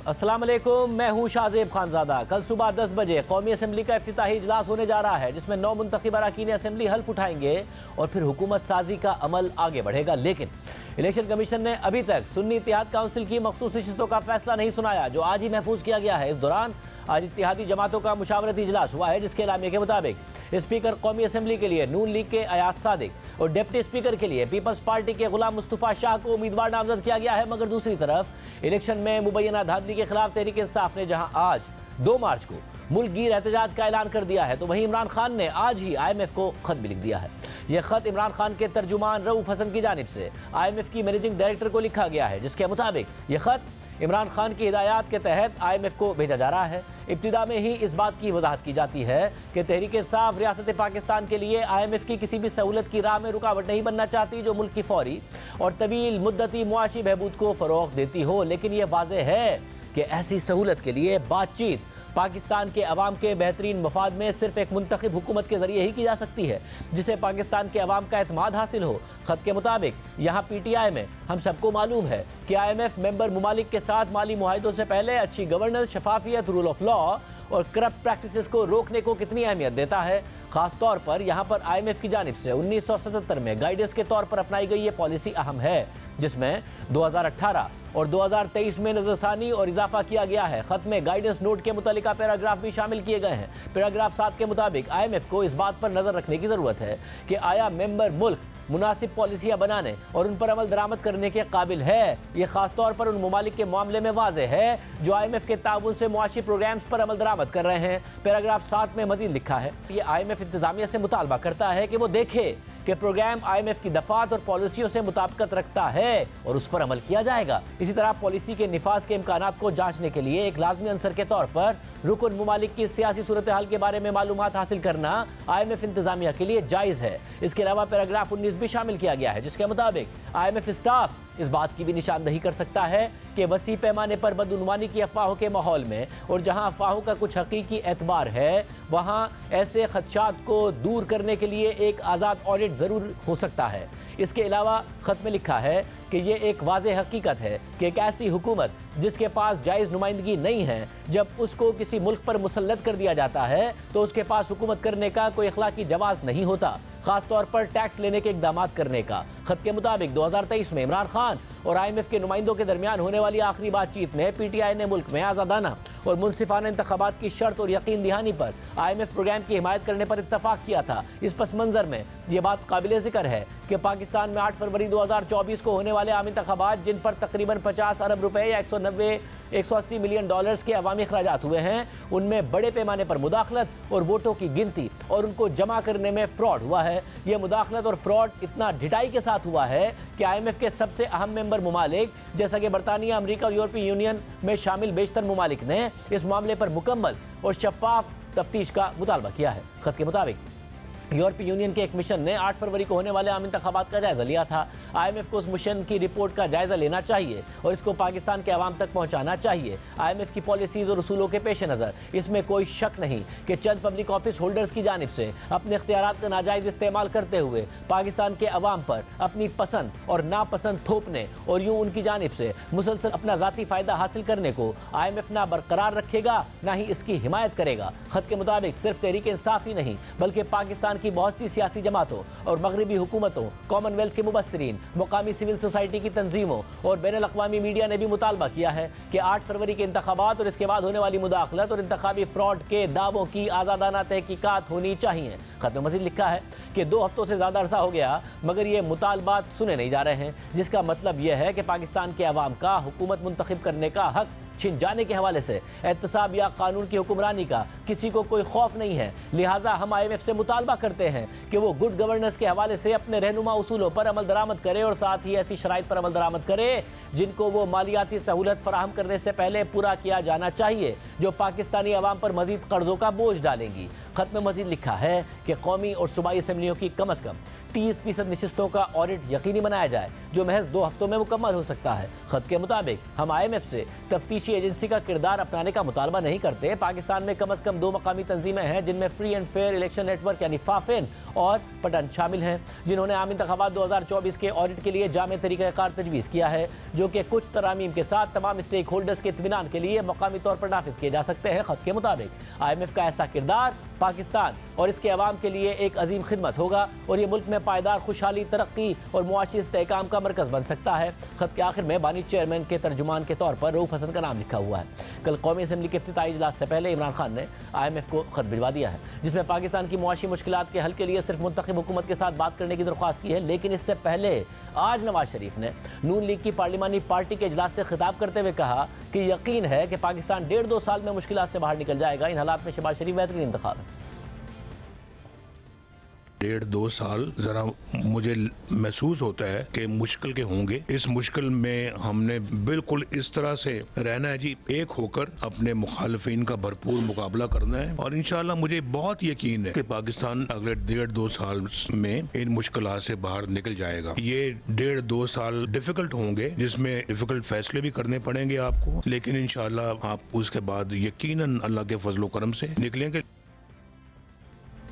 अस्सलाम वालेकुम, मैं हूं शाहजेब खानजादा। कल सुबह 10 बजे कौमी असम्बली का इफ्तिताही इजलास होने जा रहा है, जिसमें 9 मुंतखब अरकान असम्बली हल्फ उठाएंगे और फिर हुकूमत साजी का अमल आगे बढ़ेगा। लेकिन इलेक्शन कमीशन ने अभी तक सुन्नी इत्तेहाद काउंसिल की मखसूस नशिस्तों का फैसला नहीं सुनाया, जो आज ही महफूज किया गया है। इस दौरान आज इत्तेहादी जमातों का मुशावरती इजलास हुआ है, जिसके एलामिया के मुताबिक स्पीकर कौमी असम्बली के लिए नून लीग के अयाज सादिक और डिप्टी स्पीकर के लिए पीपल्स पार्टी के गुलाम मुस्तफा शाह को उम्मीदवार नामजद किया गया है। मगर दूसरी तरफ इलेक्शन में मुबैना धांधली के खिलाफ तहरीक इंसाफ ने जहां आज 2 मार्च को मुल्क गिर एहतजाज का ऐलान कर दिया है, तो वहीं इमरान खान ने आज ही IMF को खत भी लिख दिया है। यह खत इमरान खान के तर्जुमान रऊफ हसन की जानिब से IMF की मैनेजिंग डायरेक्टर को लिखा गया है, जिसके मुताबिक यह खत इमरान खान की हिदायत के तहत IMF को भेजा जा रहा है। इब्तिदा में ही इस बात की वजाहत की जाती है कि तहरीक इंसाफ रियासत पाकिस्तान के लिए IMF की किसी भी सहूलत की राह में रुकावट नहीं बनना चाहती, जो मुल्क की फौरी और तवील मुद्दती मुआशी बहबूद को फ़रोग़ देती हो। लेकिन यह वाज़ेह है कि ऐसी सहूलत के लिए बातचीत पाकिस्तान के अवाम के बेहतरीन मफाद में सिर्फ एक मुंतखब हुकूमत के जरिए ही की जा सकती है, जिसे पाकिस्तान के अवाम का एतमाद हासिल हो। खत के मुताबिक यहाँ PTI में हम सबको मालूम है कि IMF मेंबर मुमालिक के साथ माली मुआहिदों से पहले अच्छी गवर्नेंस, शफाफियत, रूल ऑफ लॉ और करप्ट प्रैक्टिसेस को रोकने को कितनी अहमियत देता है। खास तौर पर यहाँ पर IMF की जानिब से 1977 में गाइडेंस के तौर पर अपनाई गई ये पॉलिसी अहम है, जिसमें 2018 और 2023 में नजरसानी और इजाफा किया गया है। खत में गाइडेंस नोट के मुतालिका पैराग्राफ भी शामिल किए गए हैं। पैराग्राफ 7 के मुताबिक IMF को इस बात पर नजर रखने की जरूरत है कि आया मेंबर मुल्क मुनासिब पॉलिसियां बनाने और उन पर अमल दरामद करने के काबिल है। ये खास तौर पर उन ममालिक के मामले में वाज़ेह है जो IMF के ताउन से मुआशी प्रोग्राम्स पर अमल दरामद कर रहे हैं। पैराग्राफ 7 में मज़ीद लिखा है, ये IMF इंतजामिया से मुतालबा करता है कि वो देखे कि प्रोग्राम IMF की दफात और पॉलिसियों से मुताबिकत रखता है और उस पर अमल किया जाएगा। इसी तरह पॉलिसी के निफाज के इम्कानात को जांचने के लिए एक लाजमी अंसर के तौर पर रुकन मुमालिक की सियासी सूरत हाल के बारे में मालूमात हासिल करना IMF इंतजामिया के लिए जायज़ है। इसके अलावा पैराग्राफ 19 भी शामिल किया गया है, जिसके मुताबिक IMF स्टाफ इस बात की भी निशानदही कर सकता है कि वसी पैमाने पर बदउनवानी की अफवाहों के माहौल में और जहां अफवाहों का कुछ हकीकी एतबार है, वहां ऐसे खदशात को दूर करने के लिए एक आज़ाद ऑडिट ज़रूर हो सकता है। इसके अलावा खत में लिखा है कि ये एक वाज़ेह हकीकत है कि एक ऐसी हुकूमत जिसके पास जायज़ नुमाइंदगी नहीं है, जब उसको किसी मुल्क पर मुसल्लत कर दिया जाता है तो उसके पास हुकूमत करने का कोई अखलाकी जवाज़ नहीं होता, खास तौर पर टैक्स लेने के इक़दामात करने का। खत के मुताबिक 2023 में इमरान खान और IMF के नुमाइंदों के दरमियान होने वाली आखिरी बातचीत में PTI ने मुल्क में आज़ादाना और मुनसिफाना इंतखाबात की शर्त और यकीन दहानी पर IMF प्रोग्राम की हिमायत करने पर इत्तफाक किया था। इस पस मंज़र में यह बात काबिल ज़िक्र है कि पाकिस्तान में 8 फरवरी 2024 को होने वाले आम इंतखाबात, जिन पर तकरीबन 50 अरब रुपए या 180 मिलियन डॉलर्स के अवामी अखराजात हुए हैं, उनमें बड़े पैमाने पर मुदाखलत और वोटों की गिनती और उनको जमा करने में फ्रॉड हुआ है। यह मुदाखलत और फ्रॉड इतना ढिठाई के साथ हुआ है कि IMF के सबसे अहम मेंबर मुमालिक जैसा कि बरतानिया, अमेरिका और यूरोपीय यूनियन में शामिल बेशतर मुमालिक ने इस मामले पर मुकम्मल और शफाफ तफ्तीश का मुतालबा किया है। खत के मुताबिक यूरोपीय यूनियन के एक मिशन ने 8 फरवरी को होने वाले आम इंतखाबात का जायजा लिया था। IMF को उस मिशन की रिपोर्ट का जायजा लेना चाहिए और इसको पाकिस्तान के अवाम तक पहुंचाना चाहिए। IMF की पॉलिसीज़ और उसूलों के पेश नज़र इसमें कोई शक नहीं कि चंद पब्लिक ऑफिस होल्डर्स की जानिब से अपने इख्तियारात का नाजायज़ इस्तेमाल करते हुए पाकिस्तान के अवाम पर अपनी पसंद और नापसंद थोपने और यूँ उनकी जानिब से मुसलसल अपना ज़ाती फ़ायदा हासिल करने को IMF ना बरकरार रखेगा, ना ही इसकी हिमायत करेगा। खत के मुताबिक सिर्फ तहरीक इंसाफ ही नहीं, बल्कि पाकिस्तान की बहुत सी सियासी जमातों और मगरबी हुकूमतों, कॉमनवेल्थ के मुबस्सिरीन, मुकामी सिविल सोसाइटी की तंजीमों और बैनुल अक़वामी मीडिया ने भी मुतालबा किया है कि 8 फरवरी के इंतखाबात और इसके बाद होने वाली मुदाखलत और इंतखाबी फ्रॉड के दावों की आज़ादाना तहकीकात होनी चाहिए। खत में मज़ीद लिखा है कि 2 हफ्तों से ज़्यादा अरसा हो गया मगर ये मुतालबात सुने नहीं जा रहे हैं, जिसका मतलब यह है कि पाकिस्तान के अवाम का हुकूमत मुंतखब करने का हक छिन जाने के हवाले से एहतसाब या कानून की हुक्मरानी का किसी को कोई खौफ नहीं है। लिहाजा हम IMF से मुतालबा करते हैं कि वो गुड गवर्नेंस के हवाले से अपने रहनुमा उसूलों पर अमल दरामद करे और साथ ही ऐसी शराइत पर अमल दरामद करे जिनको वो मालियाती सहूलत फराहम करने से पहले पूरा किया जाना चाहिए, जो पाकिस्तानी अवाम पर मजीद कर्जों का बोझ डालेंगी। खत में मजीद लिखा है कि कौमी और सूबाई असम्बलियों की कम अज़ कम 30% नशिस्तों का ऑडिट यकीनी बनाया जाए, जो महज 2 हफ्तों में मुकम्मल हो सकता है। खत के मुताबिक हम IMF से तफ्तीशी एजेंसी का किरदार अपनाने का मुतालबा नहीं करते। पाकिस्तान में कम अज़ कम 2 मकामी तंजीमें हैं जिनमें free and fair election network यानी फाफिन और पटन शामिल हैं, जिन्होंने आम इंतखाबात 2024 के ऑडिट के लिए जामे तरीक़ाकार तजवीज़ किया है, जो कि कुछ तरामीम के साथ तमाम स्टेक होल्डर्स के इत्मीनान के लिए मकामी तौर पर नाफिज किए जा सकते हैं। खत के मुताबिक IMF का ऐसा किरदार पाकिस्तान और इसके अवाम के लिए एक अजीम खिदमत होगा और ये मुल्क में पायदार खुशहाली, तरक्की और मुआशी इस्तेहकाम का मरकज़ बन सकता है। खत के आखिर में बानी चेयरमैन के तर्जुमान के तौर पर रऊफ हसन का नाम लिखा हुआ है। कल कौमी असम्बली के इफ्तिताई इजलास से पहले इमरान खान ने IMF को खत भिजवा दिया है, जिसमें पाकिस्तान की मुआशी मुश्किलात के हल के लिए सिर्फ मुंतखब हुकूमत के साथ बात करने की दरख्वास्त की है। लेकिन इससे पहले आज नवाज शरीफ ने नून लीग की पार्लिमानी पार्टी के इजलास से खिताब करते हुए कहा कि यकीन है कि पाकिस्तान 1.5-2 साल में मुश्किलात से बाहर निकल जाएगा। इन हालात में शहबाज शरीफ बेहतरीन इंतखाब है। 1.5-2 साल ज़रा मुझे महसूस होता है कि मुश्किल के होंगे। इस मुश्किल में हमने बिल्कुल इस तरह से रहना है जी, एक होकर अपने मुखालफिन का भरपूर मुकाबला करना है और इंशाल्लाह मुझे बहुत यकीन है कि पाकिस्तान अगले 1.5-2 साल में इन मुश्किलात से बाहर निकल जाएगा। ये 1.5-2 साल डिफिकल्ट होंगे, जिसमें डिफिकल्ट फैसले भी करने पड़ेंगे आपको, लेकिन इंशाल्लाह आप उसके बाद यकीनन अल्लाह के फजल करम से निकलेंगे।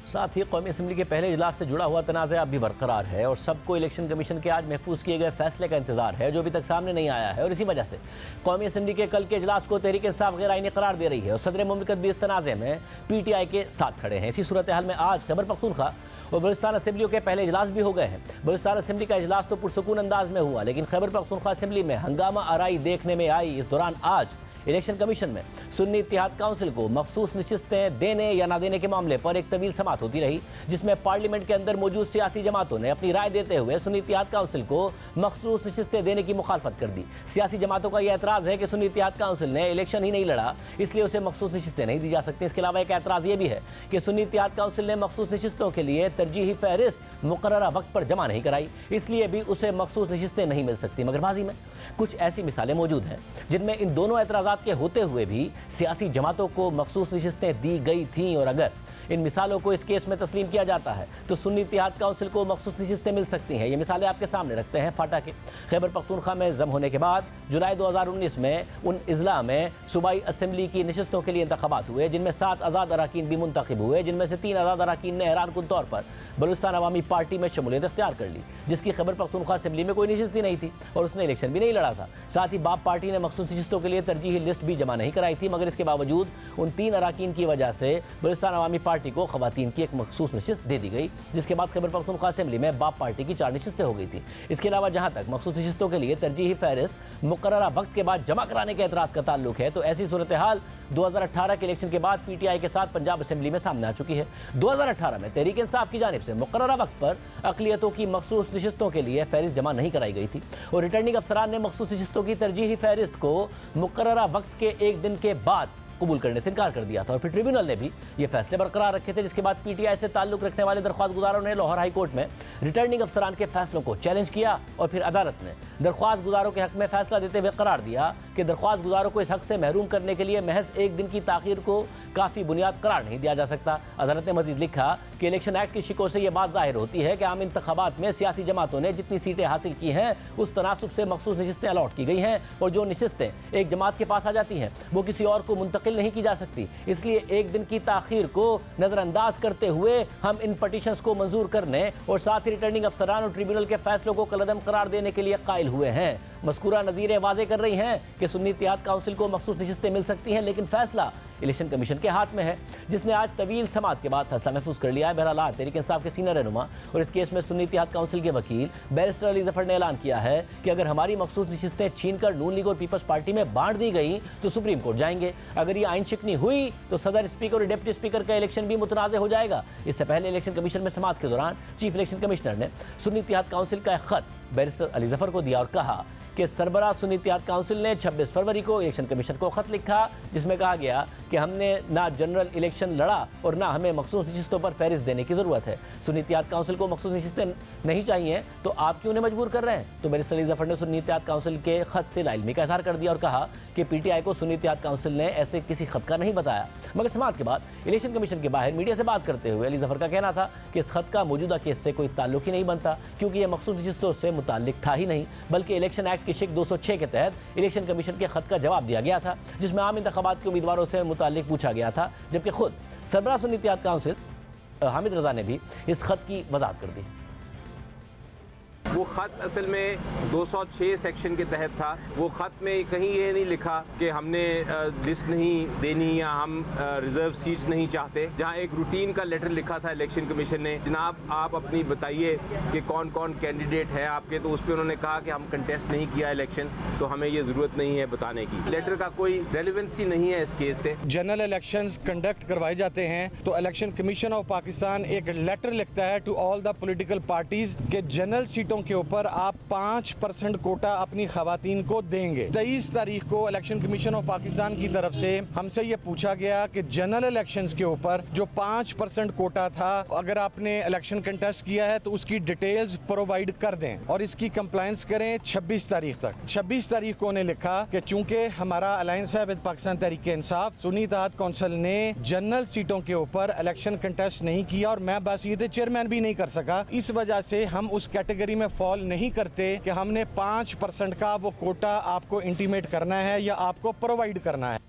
साथ ही कौमी असम्बली के पहले इजलास से जुड़ा हुआ तनाज़ा अब भी बरकरार है और सबको इलेक्शन कमीशन के आज महफूज किए गए फैसले का इंतजार है, जो अभी तक सामने नहीं आया है। और इसी वजह से कौमी असम्बली के कल के इजलास को तहरीक इंसाफ गैर आईनी करार दे रही है और सदर मुमलिकत भी इस तनाज़े में PTI के साथ खड़े हैं। इसी सूरत हाल में आज खैबर पख्तूनख्वा और बलूचिस्तान असम्बलियों के पहले इजलास भी हो गए हैं। बलूचिस्तान असम्बली का इजलास तो पुरसकून अंदाज में हुआ, लेकिन खैबर पख्तूनख्वा असम्बली में हंगामा आराई देखने में आई। इस दौरान आज इलेक्शन कमीशन में सुन्नी इत्तेहाद काउंसिल को मखसूस नशिस्तें देने या ना देने के मामले पर एक तवील समात होती रही, जिसमें पार्लियामेंट के अंदर मौजूद सियासी जमातों ने अपनी राय देते हुए सुन्नी इत्तेहाद काउंसिल को मखसूस नशिस्तें देने की मुखालफत कर दी। सियासी जमातों का यह एतराज़ है कि सुन्नी इत्तेहाद काउंसिल ने इलेक्शन ही नहीं लड़ा, इसलिए उसे मखसूस नशिस्तें नहीं दी जा सकती। इसके अलावा एक एतराज़ यह भी है कि सुन्नी इत्तेहाद काउंसिल ने मखसूस नशिस्तों के लिए तरजीही फहरिस्त मुकर्ररा वक्त पर जमा नहीं कराई, इसलिए भी उसे मखसूस नशिस्तें नहीं मिल सकती। मगर बाजी में कुछ ऐसी मिसालें मौजूद हैं जिनमें इन दोनों एतराज़ात के होते हुए भी सियासी जमातों को मखसूस नशिस्तें दी गई थीं, और अगर इन मिसालों को इस केस में तस्लीम किया जाता है तो सुन्नी इत्तेहाद काउंसिल को मखसूस नशिस्तें मिल सकती हैं। ये मिसालें आपके सामने रखते हैं फाटा के। खैबर पख्तूनख्वा में जम होने के बाद जुलाई 2019 में उन इजला में सूबाई असम्बली की नशिस्तों के लिए इंतखाबात हुए, जिनमें 7 आज़ाद अराकीन भी मुंतखब हुए, जिनमें से 3 आज़ाद अराकीन ने हैरानकुन तौर पर बलूचिस्तान अवामी पार्टी में शमूलियत इख्तियार कर ली, जिसकी खैबर पख्तूनख्वा असम्बली में कोई नशिस्त ही नहीं थी और उसने इलेक्शन भी नहीं लड़ा था। साथ ही बाप पार्टी ने मखसूस नशिस्तों के लिए तरजीही लिस्ट भी जमा नहीं कराई थी, मगर इसके बावजूद उन 3 अराकीन की वजह से बलूचिस्तान अवामी पार्टी को खवातीन की एक मखसूस नशिस्त दे दी गई, जिसके बाद खैबर पख्तूनख्वा असेंबली में बाप पार्टी की 4 नशिस्तें हो गई थी। इसके अलावा जहां तक मखसूस नशिस्तों के लिए तरजीही फहरिस्त मुकर्ररा वक्त के बाद जमा कराने के एतराज़ का ताल्लुक है, तो ऐसी सूरत हाल 2018 के इलेक्शन के बाद PTI के साथ पंजाब असेंबली में सामने आ चुकी है। 2018 में तहरीक इंसाफ की जानिब से मुकर्ररा वक्त पर अक़लियतों की मखसूस नशिस्तों के लिए फहरिस्त जमा नहीं कराई गई थी और रिटर्निंग अफसरान ने मखसूस नशिस्तों की तरजीही फहरिस्त को मुकर्ररा वक्त के 1 दिन के बाद कबूल करने से इनकार कर दिया था और फिर ट्रिब्यूनल ने भी ये फैसले बरकरार रखे थे, जिसके बाद PTI से ताल्लुक रखने वाले दरख्वास्त गुजारों ने लाहौर हाई कोर्ट में रिटर्निंग अफसरान के फैसलों को चैलेंज किया और फिर अदालत ने दरख्वास्त गुजारों के हक में फैसला देते हुए करार दिया कि दरख्वास्त गुजारों को इस हक से महरूम करने के लिए महज 1 दिन की ताखीर को काफ़ी बुनियाद करार नहीं दिया जा सकता। अदालत ने मजीद लिखा कि इलेक्शन एक्ट की शिकों से यह बात जाहिर होती है कि आम इंतखाबात में सियासी जमातों ने जितनी सीटें हासिल की हैं उस तनासुब से मखसूस नशिस्तें अलॉट की गई हैं और जो नशिस्तें एक जमात के पास आ जाती हैं वो किसी और को मुंतकिल नहीं की जा सकती। इसलिए 1 दिन की ताखीर को नज़रअंदाज करते हुए हम इन पटिशंस को मंजूर करने और साथ ही रिटर्निंग अफसरान और ट्रिब्यूनल के फैसलों को कलअदम करार देने के लिए कायल हुए हैं। मज़कूरा नज़ीरें वाज़े कर रही हैं कि सुन्नी इत्तेहाद काउंसिल को मखसूस नशिस्तें मिल सकती हैं, लेकिन फैसला इलेक्शन कमीशन के हाथ में है, जिसने आज तवील समात के बाद फैसला महफूज कर लिया है। बहरहाल तहरीक इंसाफ के सीनियर रहनुमा और इस केस में सुन्नी इत्तेहाद काउंसिल के वकील बैरिस्टर अली जफर ने ऐलान किया है कि अगर हमारी मखसूस नशिस्तें छीन कर नून लीग और पीपल्स पार्टी में बांट दी गई तो सुप्रीम कोर्ट जाएंगे। अगर ये आइन शिकनी हुई तो सदर स्पीकर और डिप्टी स्पीकर का इलेक्शन भी मुतनाज़ हो जाएगा। इससे पहले इलेक्शन कमीशन में समात के दौरान चीफ इलेक्शन कमिश्नर ने सुन्नी इत्तेहाद काउंसिल का एक खत बैरिस्टर अली जफर को दिया और कहा कि सरबराह सुन्नी इत्तेहाद काउंसिल ने 26 फरवरी को इलेक्शन कमीशन को खत लिखा, जिसमें कहा गया कि हमने ना जनरल इलेक्शन लड़ा और ना हमें मखसूस नशिस्तों पर फहरिस्त देने की ज़रूरत है। सुन्नी इत्तेहाद काउंसिल को मखसूस नशिस्तें नहीं चाहिए तो आप क्यों उन्हें मजबूर कर रहे हैं? तो बैरिस्टर अली जफर ने सुन्नी इत्तेहाद काउंसिल के खत से लाइलमी का इजहार कर दिया और कहा कि PTI को सुन्नी इत्तेहाद काउंसिल ने ऐसे किसी खत का नहीं बताया। मगर समात के बाद इलेक्शन कमीशन के बाहर मीडिया से बात करते हुए अली जफर का कहना था कि इस खत का मौजूदा केस से कोई ताल्लुक ही नहीं बनता, क्योंकि यह मखसूस नशिस्तों से मुताल्लिक था ही नहीं, बल्कि इलेक्शन एक्ट की शिक 206 के तहत इलेक्शन कमीशन के खत का जवाब दिया गया था, जिसमें आम इंतखाबात के उम्मीदवारों से मुताल्लिक पूछा गया था, जबकि खुद सरबराह सुन्नी इत्तेहाद काउंसिल हामिद रजा ने भी इस खत की वजाहत कर दी। वो ख़त असल में 206 सेक्शन के तहत था। वो ख़त में कहीं ये नहीं लिखा कि हमने लिस्ट नहीं देनी या हम रिज़र्व सीट्स नहीं चाहते। जहाँ एक रूटीन का लेटर लिखा था इलेक्शन कमीशन ने, जनाब आप अपनी बताइए कि कौन कौन कैंडिडेट है आपके, तो उस पर उन्होंने कहा कि हम कंटेस्ट नहीं किया इलेक्शन, तो हमें ये ज़रूरत नहीं है बताने की। लेटर का कोई रेलिवेंसी नहीं है इस केस से। जनरल इलेक्शंस कंडक्ट करवाए जाते हैं तो इलेक्शन कमीशन ऑफ पाकिस्तान एक लेटर लिखता है to all the political parties के जनरल सीटों के ऊपर आप 5% कोटा अपनी खवातीन को देंगे। 23 तारीख को इलेक्शन कमीशन ऑफ पाकिस्तान की तरफ से हमसे ये पूछा गया कि जनरल इलेक्शंस के ऊपर जो 5% कोटा था, अगर आपने इलेक्शन कंटेस्ट किया है तो उसकी डिटेल्स प्रोवाइड कर दें और इसकी कंप्लायंस करें 26 तारीख तक। 26 तारीख को उन्हें लिखा कि चूंकि हमारा अलायंस है विद पाकिस्तान तहरीक इंसाफ, सुन्नी इत्तेहाद कौंसिल ने जनरल सीटों के ऊपर इलेक्शन कंटेस्ट नहीं किया और मैं बासियत चेयरमैन भी नहीं कर सका, इस वजह से हम उस कैटेगरी में फॉल नहीं करते कि हमने 5% का वो कोटा आपको इंटीमेट करना है या आपको प्रोवाइड करना है।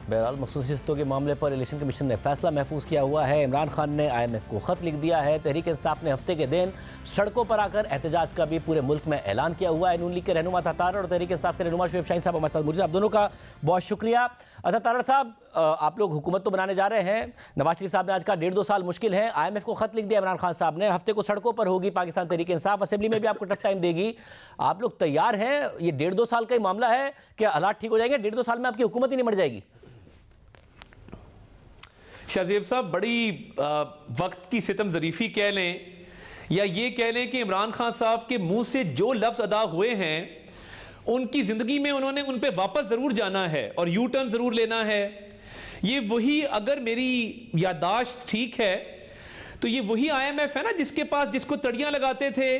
बहरहाल मखसूस नशिस्तों के मामले पर इलेक्शन कमीशन ने फैसला महफूज किया हुआ है। इमरान खान ने IMF को खत लिख दिया है। तहरीक इंसाफ ने हफ्ते के दिन सड़कों पर आकर एहतजाज का भी पूरे मुल्क में ऐलान किया हुआ है। नून लीग के रहनुमा तार और तहरीक इंसाफ के रहनुमा शुएब शाहीन साहब हमारे साथ मौजूद हैं। आप दोनों का बहुत शुक्रिया। अच्छा तार साहब, आप लोग हुकूमत तो बनाने जा रहे हैं, नवाज शरीफ साहब ने आज कहा 1.5-2 साल मुश्किल है, IMF को खत लिख दिया इमरान खान साहब ने, हफ्ते को सड़कों पर होगी पाकिस्तान तहरीक इंसाफ, असेंबली में भी आपको टफ टाइम देगी, आप लोग तैयार हैं? ये 1.5-2 साल का ही मामला है कि हालात ठीक हो जाएंगे? 1.5-2 साल में आपकी हुकूमत ही नहीं मर जाएगी? शाहजेब साहब, बड़ी वक्त की सितम ज़रीफ़ी कह लें या ये कह लें कि इमरान खान साहब के मुंह से जो लफ्ज़ अदा हुए हैं उनकी ज़िंदगी में उन्होंने उन पे वापस ज़रूर जाना है और यू टर्न ज़रूर लेना है। ये वही, अगर मेरी याददाश्त ठीक है तो ये वही IMF है ना जिसके पास, जिसको तड़ियाँ लगाते थे,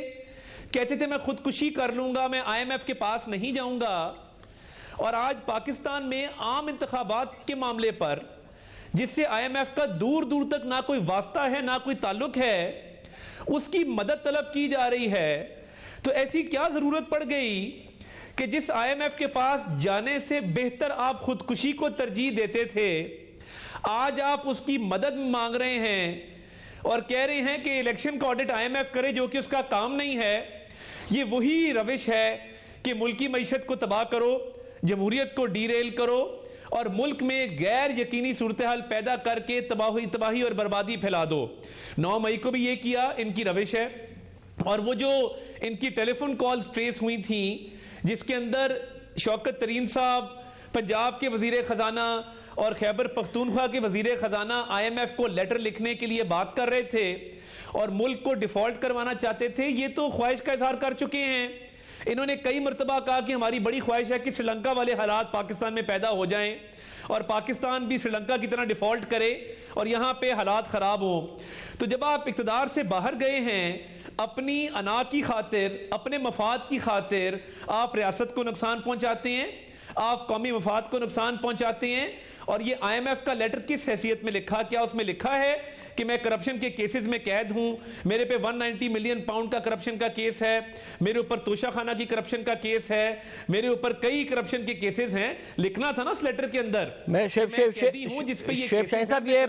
कहते थे मैं खुदकुशी कर लूँगा, मैं IMF के पास नहीं जाऊँगा। और आज पाकिस्तान में आम इंतखाबात के मामले पर जिससे IMF का दूर दूर तक ना कोई वास्ता है ना कोई ताल्लुक है, उसकी मदद तलब की जा रही है। तो ऐसी क्या जरूरत पड़ गई कि जिस IMF के पास जाने से बेहतर आप खुदकुशी को तरजीह देते थे, आज आप उसकी मदद मांग रहे हैं और कह रहे हैं कि इलेक्शन का ऑडिट IMF करे, जो कि उसका काम नहीं है। ये वही रविश है कि मुल्क की मईशत को तबाह करो, जमहूरियत को डीरेल करो और मुल्क में गैर यकीनी सूरत हाल पैदा करके तबाही और बर्बादी फैला दो। 9 मई को भी ये किया, इनकी रविश है। और वो जो इनकी टेलीफोन कॉल्स ट्रेस हुई थी जिसके अंदर शौकत तरीन साहब पंजाब के वजीर खजाना और खैबर पख्तूनख्वा के वजीर खजाना IMF को लेटर लिखने के लिए बात कर रहे थे और मुल्क को डिफॉल्ट करवाना चाहते थे, ये तो ख्वाहिश का इजहार कर चुके हैं। इन्होंने कई मरतबा कहा कि हमारी बड़ी ख्वाहिश है कि श्रीलंका वाले हालात पाकिस्तान में पैदा हो जाएं और पाकिस्तान भी श्रीलंका की तरह डिफॉल्ट करे और यहाँ पे हालात ख़राब हों। तो जब आप इक़्तिदार से बाहर गए हैं, अपनी अना की खातिर, अपने मफाद की खातिर आप रियासत को नुकसान पहुँचाते हैं, आप कौमी मफाद को नुकसान पहुँचाते हैं। और ये IMF का लेटर किस हैसियत में लिखा? क्या उसमें लिखा है कि मैं करप्शन के केसेस में कैद हूं, मेरे पे 190 मिलियन पाउंड का करप्शन का केस है, मेरे ऊपर तोशाखाना की करप्शन का केस है, मेरे ऊपर कई करप्शन के केसेस हैं? लिखना था ना उस लेटर के अंदर। मैं शेब शाहीन साहब, ये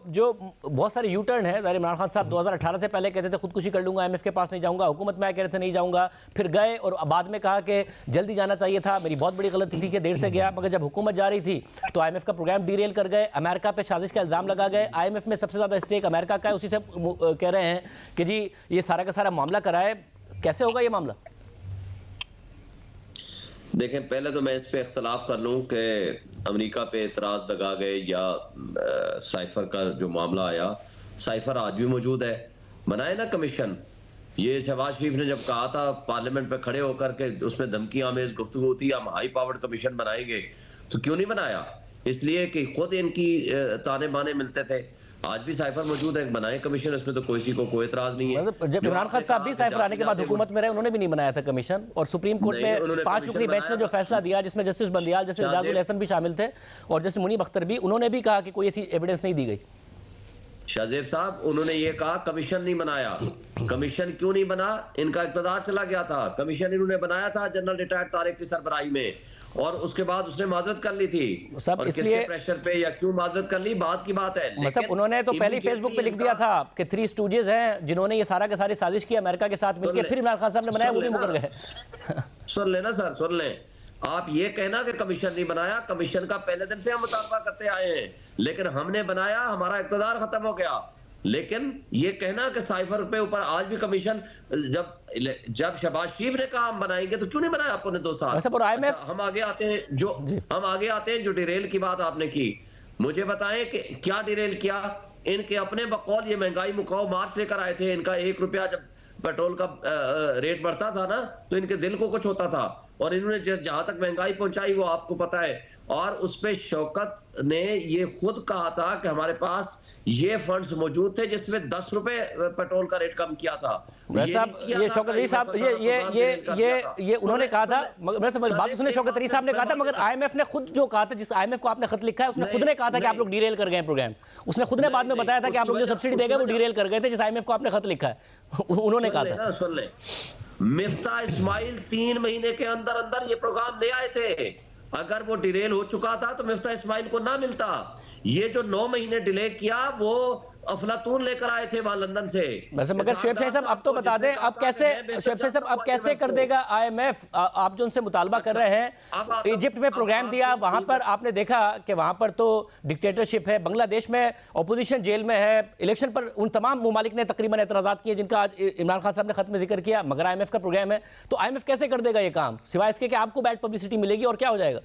जो बहुत सारे यू टर्न है, इमरान खान साहब 2018 से पहले कहते थे खुदकुशी कर लूंगा, IMF के पास नहीं जाऊंगा, हुकूमत में कह रहे थे नहीं जाऊंगा, फिर गए और बाद में कहा कि जल्दी जाना चाहिए था, मेरी बहुत बड़ी गलती थी कि देर से गया। मगर जब हुकूमत जा रही थी तो IMF का प्रोग्राम डीरेल कर गए, अमेरिका पे साजिश का इल्जाम लगा गए। IMF में सबसे ज्यादा स्टेक अमेरिका का है, उसी से कह रहे हैं कि जी ये सारा का सारा मामला कराए। कैसे होगा ये मामला? देखें, पहले तो मैं इस पे इख्तलाफ कर लूं कि अमेरिका पे एतराज लगा गए या साइफर का जो मामला आया, साइफर आज भी मौजूद है, बनाए ना कमीशन। ये शहबाज शरीफ ने जब कहा था पार्लियामेंट पे खड़े होकर के उसमें धमकी आमेज गुफ्तगू होती, हम हाई पावर्ड कमीशन बनाएंगे, तो क्यों नहीं बनाया? इसलिए कि खुद इनकी ताने बाने मिलते थे। आज भी साइफर मौजूद है, बनाए कमीशन, इसमें तो किसी को कोई एतराज नहीं है। जब इमरान खान साहब भी साइफर आने के बाद हुकूमत में रहे, उन्होंने भी नहीं बनाया था कमीशन। और सुप्रीम कोर्ट में 5 रुकनी बेंच ने जो फैसला दिया, जिसमें जस्टिस बंदियाल, जस्टिस इजाजुल हसन भी शामिल थे और जस्टिस मुनीब अख्तर भी, उन्होंने भी कहा कि कोई ऐसी एविडेंस नहीं दी गई। शाहजेब साहब, उन्होंने ये कहा कमीशन नहीं बनाया। कमीशन क्यों नहीं बना? इनका इक़्तिदार चला गया था। कमीशन इन्होंने बनाया था जनरल रिटायर्ड तारिक की सरबराही में, और उसके बाद उसने माजरत कर ली थी। सब और इसलिए किसके प्रेशर पे या क्यों माजरत कर ली बात की बात है, मतलब उन्होंने तो पहले ही फेसबुक पे लिख दिया था कि 3 स्टूडेंट्स हैं जिन्होंने ये सारा के सारी साजिश की अमेरिका के साथ मिलकर, फिर इमरान खान साहब ने बनाया, वो भी मुकर गए। सुन लेना सर, सुन लें। आप ये कहना कि कमीशन नहीं बनाया, कमीशन का पहले दिन से हम मुतालबा करते आए हैं, लेकिन हमने बनाया, हमारा इक़्तिदार खत्म हो गया। लेकिन ये कहना कि साइफर पे ऊपर आज भी कमीशन, जब शहबाज शरीफ ने कहा हम बनाएंगे तो क्यों नहीं बनाया आपको ने 2 साल? अच्छा, हम आगे आते हैं जो डिरेल की बात आपने की, मुझे बताएं कि क्या डिरेल किया। इनके अपने बकौल ये महंगाई मुकाओ मार्च लेकर आए थे, इनका 1 रुपया जब पेट्रोल का रेट बढ़ता था ना तो इनके दिल को कुछ होता था, और इन्होंने जहां तक महंगाई पहुंचाई वो आपको पता है। और उस पे शौकत ने ये खुद कहा था कि हमारे पास ये फंड्स मौजूद थे जिसमें 10 रुपए पेट्रोल का रेट कम किया था। ये शौकत अली साहब ये उन्होंने कहा था, मगर बात सुने, शौकत अली साहब ने कहा था, मगर आईएमएफ ने खुद जो कहा था, जिस आईएमएफ को आपने खत लिखा है, उसने खुद ने कहा था कि आप लोग डीरेल कर गए प्रोग्राम। उसने खुद ने बाद में बताया था कि आप लोग जो सब्सिडी देंगे वो डीरेल कर गए थे, जिस आईएमएफ को आपने खत लिखा है उन्होंने कहा था। सुन ले, मिफ्ता इस्माइल 3 महीने के अंदर अंदर ये प्रोग्राम ले आए थे। अगर वो डिरेल हो चुका था तो मिफ्ता इस्माइल को ना मिलता। ये जो 9 महीने डिले किया वो अफलातून लेकर आए थे वहां लंदन से। मगर शुएब शाही साहब अब तो बता दें, अब कैसे, शुएब शाही साहब अब कैसे कर देगा आईएमएफ? आप जो उनसे मुतालबा कर रहे हैं, इजिप्ट में प्रोग्राम दिया, वहां पर आपने देखा कि वहां पर तो डिक्टेटरशिप है, बांग्लादेश में अपोजिशन जेल में है, इलेक्शन पर उन तमाम ममालिक ने तकरीबन एतराज़ात किए जिनका आज इमरान खान साहब ने खत में जिक्र किया, मगर आईएमएफ का प्रोग्राम है। तो आईएमएफ कैसे कर देगा ये काम, सिवाय इसके कि आपको बैड पब्लिसिटी मिलेगी, और क्या हो जाएगा?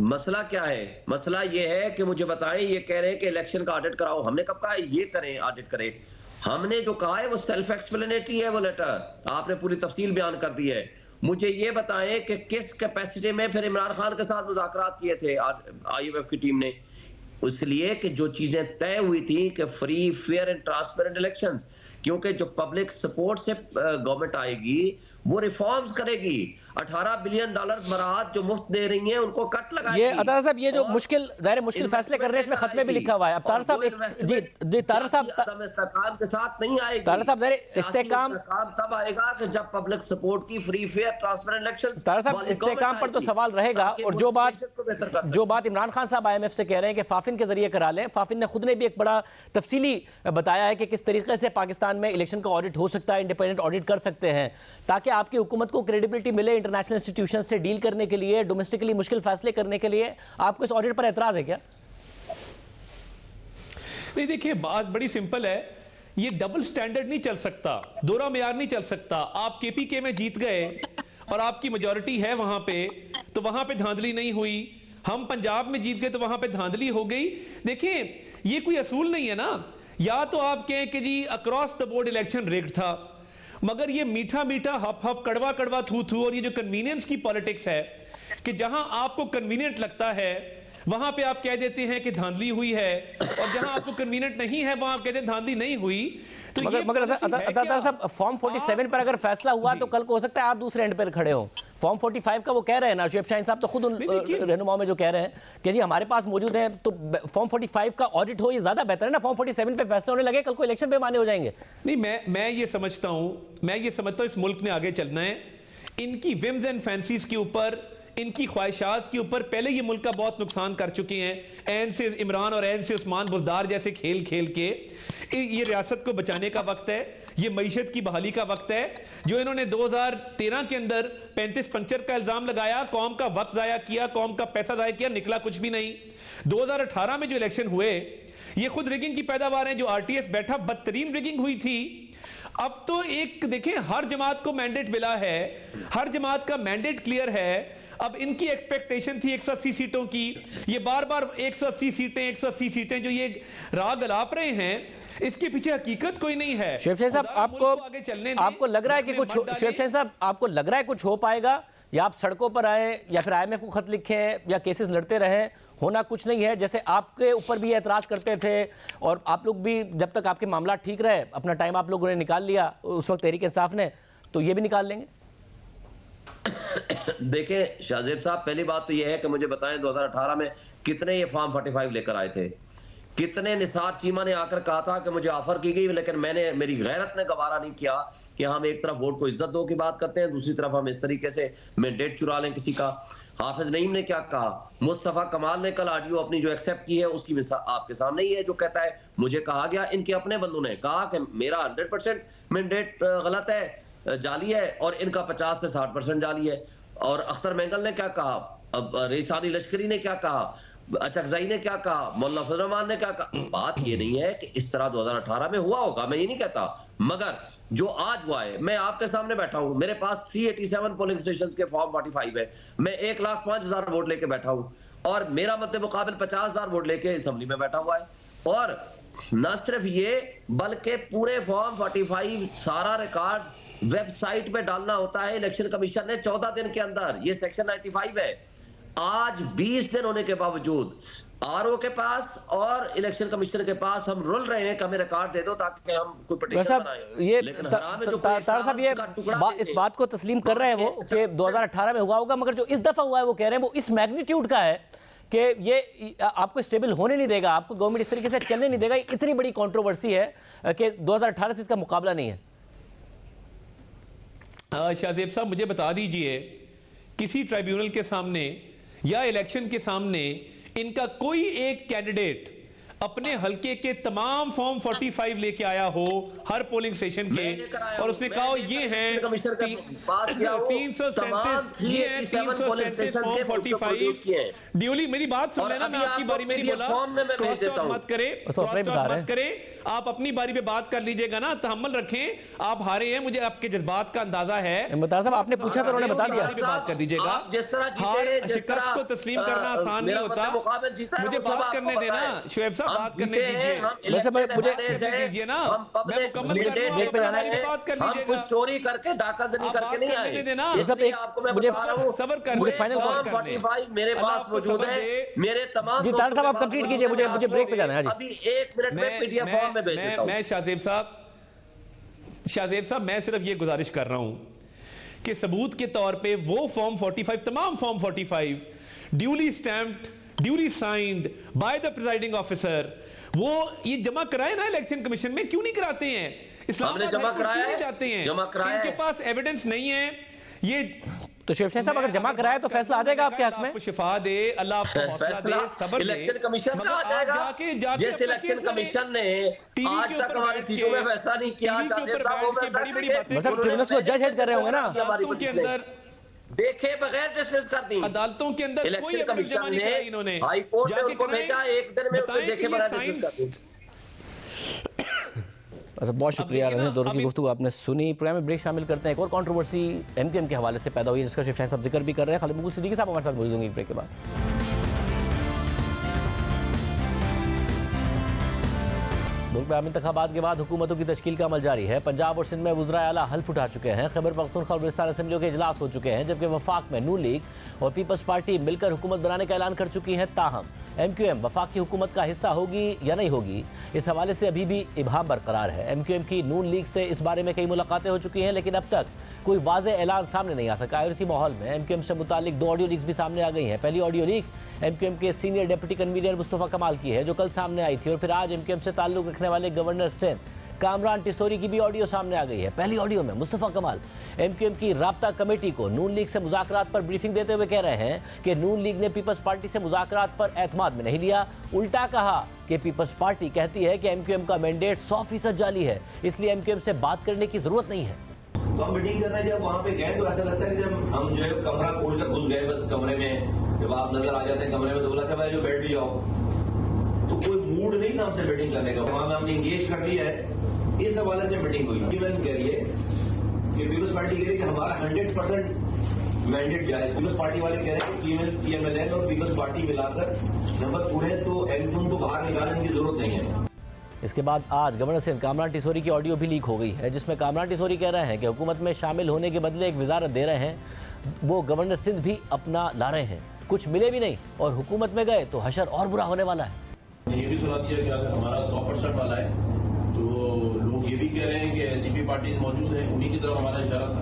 मसला क्या है? मसला ये है कि मुझे बताएं, ये कह रहे हैं कि इलेक्शन का ऑडिट कराओ। हमने कब कहा है ये करें, ऑडिट करें? हमने जो कहा है वो सेल्फ एक्सप्लेनेटरी है। वो लेटर आपने पूरी तफसील बयान कर दी है। मुझे ये बताएं कि किस कैपेसिटी में फिर इमरान खान के साथ मुज़ाकरात किए थे आईएमएफ की टीम ने? इसलिए कि जो चीजें तय हुई थी कि free, fair and transparent elections, क्योंकि जो पब्लिक सपोर्ट से गवर्नमेंट आएगी वो रिफॉर्म्स करेगी। $18 बिलियन मराहत जो मुफ्त दे रही हैं उनको कट लगाएगी। ये अतार साहब, ये जो मुश्किल फैसले कर रहे हैं, इसमें खत में भी लिखा हुआ है। अब तार साहब जी तार साहब इस्तेकाम के साथ नहीं आएगी। तार साहब इस्तेकाम तब आएगा कि जब पब्लिक सपोर्ट की फ्री, फेयर, ट्रांसपेरेंट इलेक्शन। तार साहब इस्तेकाम पर तो सवाल रहेगा, और जो बात इमरान खान साहब आईएमएफ से कह रहे हैं कि फाफिन के जरिए करा लें, फाफिन ने खुद ने भी एक बड़ा तफसीली बताया है कि किस तरीके से पाकिस्तान में इलेक्शन का ऑडिट हो सकता है, इंडिपेंडेंट ऑडिट कर सकते हैं, ताकि आपकी हुकूमत को क्रेडिबिलिटी मिले इंटरनेशनल इंस्टीट्यूशन से डील करने के लिए, डोमेस्टिकली मुश्किल फैसले करने के लिए। आपको इस ऑडिट पर एतराज है क्या? नहीं, देखिए बात बड़ी सिंपल है, ये डबल स्टैंडर्ड नहीं चल सकता, दोहरा मेयार नहीं चल सकता। आप केपीके में जीत गए और आपकी मेजॉरिटी है वहां पे, तो वहां पे धांधली नहीं हुई। हम पंजाब में जीत गए तो वहां पे धांधली हो गई। देखिए ये कोई असूल नहीं है ना। या तो आप कहें कि जी across the board election rigged था, मगर ये मीठा मीठा हप हप, कड़वा कड़वा थू थू, और ये जो कन्वीनियंस की पॉलिटिक्स है कि जहां आपको कन्वीनियंट लगता है वहां पे आप कह देते हैं कि धांधली हुई है, और जहां आपको कन्वीनियंट नहीं है वहां आप कहते हैं धांधली नहीं हुई। तो मगर अतार साहब, फॉर्म 47 पर अगर फैसला हुआ तो कल को हो सकता है आप दूसरे एंड पर खड़े हो। फॉर्म 45 का वो कह रहे हैं ना, शुएब शाहीन साहब तो खुद उन रहनुमाओं में जो कह रहे हैं कि जी हमारे पास मौजूद है, तो फॉर्म 45 का ऑडिट हो, ये ज्यादा बेहतर है ना। फॉर्म 47 पे फैसला होने लगे, कल को इलेक्शन पे माने हो जाएंगे। नहीं, मैं ये समझता हूं इस मुल्क ने आगे चलना है। इनकी विम्स एंड फैंसीज के ऊपर, इनकी ख्वाहिशात के ऊपर पहले ये मुल्क का बहुत नुकसान कर चुके हैं। ऐन से इमरान और ऐन से उस्मान बुज़दार जैसे खेल खेल के ये रियासत को बचाने का वक्त है, ये मईशत की बहाली का वक्त है। जो इन्होंने 2013 के अंदर 35 पंचर का इल्जाम लगाया, कौम का वक्त जाया किया, कौम का पैसा जाया किया, निकला कुछ भी नहीं। 2018 में जो इलेक्शन हुए ये खुद रिगिंग की पैदावार है। जो आरटीएस बैठा, बदतरीन रिगिंग हुई थी। अब तो एक देखें, हर जमात को मैंडेट मिला है, हर जमात का मैंडेट क्लियर है। अब इनकी एक्सपेक्टेशन थी 180 सीटों की, ये बार बार 180 सीटें जो ये राग अलाप रहे हैं, इसके पीछे हकीकत कोई नहीं है। शुएब शाहीन साहब, आपको लग रहा है कि कुछ, शुएब शाहीन साहब आपको लग रहा है कुछ हो पाएगा, या आप सड़कों पर आए या फिर आईएमएफ को खत लिखें या केसेस लड़ते रहे? होना कुछ नहीं है। जैसे आपके ऊपर भी एतराज करते थे, और आप लोग भी जब तक आपके मामला ठीक रहे, अपना टाइम आप लोगों ने निकाल लिया उस वक्त तहरीक इंसाफ ने, तो ये भी निकाल लेंगे। देखें शाहजेब साहब, पहली बात तो यह है कि मुझे बताएं 2018 में कितने ये फॉर्म 45 लेकर आए थे? कितने निसार चीमा ने आकर कहा था कि मुझे ऑफर की गई, लेकिन मेरी गैरत ने गवारा नहीं किया कि हम एक तरफ वोट को इज्जत दो की बात करते हैं, दूसरी तरफ हम इस तरीके से मैंडेट चुरा लें किसी का। हाफिज नईम ने क्या कहा, मुस्तफा कमाल ने कल ऑडियो अपनी जो एक्सेप्ट की है उसकी मिसाल आपके सामने ही है, जो कहता है मुझे कहा गया, इनके अपने बंदों ने कहा कि मेरा 100% मैंडेट गलत है, जाली है, और इनका 50 से 60% जाली है। और अख्तर मेंगल ने क्या कहा, अब रेसानी लश्करी ने क्या कहा, अचकजाई ने क्या कहा, मौलाना फजल रहमान ने क्या कहा। बात ये नहीं है कि इस तरह 2018 में हुआ होगा, मैं ये नहीं कहता, मगर जो आज हुआ है, मैं आपके सामने बैठा हूं, मेरे पास 387 पोलिंग स्टेशन के फॉर्म 45 है, मैं 1,05,000 वोट लेके बैठा हूं, और मेरा मद्दे मुकाबिल 50,000 वोट लेके असेंबली में बैठा हुआ है। और न सिर्फ ये बल्कि पूरे फॉर्म 45 सारा रिकॉर्ड वेबसाइट पे डालना होता है इलेक्शन कमीशन ने 14 दिन के अंदर, ये सेक्शन 95 है। आज 20 दिन होने के बावजूद आरओ के पास और इलेक्शन कमीशन के पास हम रुल रहे हैं कि हमें रिकॉर्ड दे दो ताकि हम कोई पिटीशन बनाएं। ये तार साहब ये इस बात को तस्लीम कर रहे हैं वो कि 2018 में हुआ होगा, मगर जो इस दफा हुआ है वो कह रहे हैं वो इस मैग्नीट्यूड का है कि ये आपको स्टेबल होने नहीं देगा, आपको गवर्नमेंट इस तरीके से चलने नहीं देगा। इतनी बड़ी कंट्रोवर्सी है कि 2018 से इसका मुकाबला नहीं है। शाहजेब साहब मुझे बता दीजिए, किसी ट्राइब्यूनल के सामने या इलेक्शन के सामने इनका कोई एक कैंडिडेट अपने हलके के तमाम फॉर्म 45 लेके आया हो हर पोलिंग स्टेशन के, और उसने कहा ये हैं 337 ये हैं 337 फॉर्म 45 ड्यूली। मेरी बात सुन लेना, मैं आपकी बारी में नहीं बोला, क्रॉस टॉक मत करे, आप अपनी बारी पे बात कर लीजिएगा ना, तहम्मुल रखें, आप हारे हैं, मुझे आपके जज्बात का अंदाजा है। साहब आपने पूछा तो उन्होंने बता दिया, बात कर दीजिएगा, हार शिकस्त को तस्लीम करना आसान नहीं होता, मुझे बात करने देना, शुएब साहब बात करने दीजिए, मुझे दीजिए ना, मैं मुकम्मल ब्रेक पे जाना है, बात कर लीजिएगा, कुछ चोरी करके डाका से नहीं करके नहीं आए, इसलिए आपको मैं बता रहा हूं, सबर कर, मुझे फाइनल 45 मेरे पास मौजूद है, मेरे तमाम जी तार साहब आप कंप्लीट कीजिए, मुझे ब्रेक पे जाना है। अभी 1 मिनट में पीडीएफ फॉर्म में भेज देता हूं। मैं शाहजेब साहब मैं सिर्फ ये गुजारिश कर रहा हूं कि सबूत के तौर पे वो फॉर्म 45 तमाम form 45 duly stamped, duly signed by the presiding officer, वो ये जमा कराए ना इलेक्शन कमीशन में, क्यों नहीं कराते हैं? इस्लामाबाद जमा कराया है, जाते हैं, जमा कराया इनके पास एविडेंस नहीं है। ये तो शिवसेना साहब अगर जमा कराया तो फैसला आ जाएगा आपके हक में? आपको शिफा दे, अल्लाह आपको हौसला दे, सब्र दे। इलेक्शन कमीशन का आ जाएगा, जिस इलेक्शन कमीशन ने आज तक हमारी सीटों में फैसला नहीं किया, ट्रिब्यूनल्स को जज हेड कर रहे होंगे ना, के अंदर देखे बगैर डिस्मिस कर दी अदालतों के अंदर, इलेक्शन कमीशन ने इन्होंने हाई कोर्ट ने उनको भेजा, एक दिन में उसको देखे बगैर डिस्मिस कर दी। अच्छा, बहुत शुक्रिया रजनी, दोनों की गुफ्तगू आपने सुनी। प्रोग्राम में ब्रेक शामिल करते हैं। एक और कंट्रोवर्सी एमक्यूएम के हवाले से पैदा हुई है जिसका शिवसेना साहब जिक्र भी कर रहे हैं। खालिद मुगल सिद्दीकी साहब हमारे साथ मौजूद होंगे एक ब्रेक के बाद। मुल्क में आम इंतखाबात के बाद हुकूमतों की तश्कील का अमल जारी है। पंजाब और सिंध में वज़राए आला हल्फ उठा चुके हैं। खैबर पख्तूनख्वा और बलूचिस्तान असेंबलियों के इजलास हो चुके हैं, जबकि वफाक में नून लीग और पीपल्स पार्टी मिलकर हुकूमत बनाने का ऐलान कर चुकी है। ताहम एमक्यूएम वफाक की हुकूमत का हिस्सा होगी या नहीं होगी, इस हवाले से अभी भी इबहाम बरकरार है। एमक्यूएम की नून लीग से इस बारे में कई मुलाकातें हो चुकी हैं, लेकिन अब तक कोई वाज़ेह ऐलान सामने नहीं आ सका है। और इसी माहौल में एमक्यूएम से मुतालिक 2 ऑडियो लीक्स भी सामने आ गई हैं। पहली ऑडियो लीक एमक्यूएम के सीनियर डिप्टी कन्वीनर मुस्तफ़ा कमाल की है, जो कल सामने आई थी, और फिर आज एमक्यूएम से ताल्लुक़ रखने वाले गवर्नर सिंध कामरान टिसोरी की भी ऑडियो सामने आ गई है। पहली ऑडियो में मुस्तफ़ा कमाल एमक्यूएम की राब्ता कमेटी को नून लीग से मुज़ाकरात पर ब्रीफिंग देते हुए कह रहे हैं कि नून लीग ने पीपल्स पार्टी से मुज़ाकरात पर एतमाद में नहीं लिया। उल्टा कहा कि पीपल्स पार्टी कहती है कि एमक्यूएम का मैंडेट 100% जाली है, इसलिए एमक्यूएम से बात करने की जरूरत नहीं है। तो हम मीटिंग कर रहे हैं, जब वहाँ पे गए तो ऐसा लगता है कि जब हम जो है कमरा खोलकर घुस गए बस कमरे में, जब आप नजर आ जाते हैं कमरे में तो बोला था भाई जो बैठ भी जाओ, तो कोई मूड नहीं था हमसे मीटिंग करने का। वहाँ में हमने इंगेज कर लिया है, इस हवाले से मीटिंग हुई। कह रही है कि पीपल्स पार्टी कह रही है कि हमारा 100% मैंडेट जाए। पीपल्स पार्टी वाले कह रहे हैं कि पीएमएलएन और पीपल्स पार्टी मिलाकर नंबर पूरे तो एमक्यूएम को बाहर निकालने की जरूरत नहीं है। इसके बाद आज गवर्नर सिंध कामरान टिसोरी की ऑडियो भी लीक हो गई है, जिसमें कामरान टिसोरी कह रहे हैं कि हुकूमत में शामिल होने के बदले एक वजारत दे रहे हैं, वो गवर्नर सिंध भी अपना ला रहे हैं। कुछ मिले भी नहीं और हुकूमत में गए तो हशर और बुरा होने वाला है। ये भी सुना दिया कि अगर हमारा 100% वाला है तो लोग ये भी कह रहे हैं कि एससीपी पार्टी मौजूद है, उन्हीं की तरफ हमारा इशारा था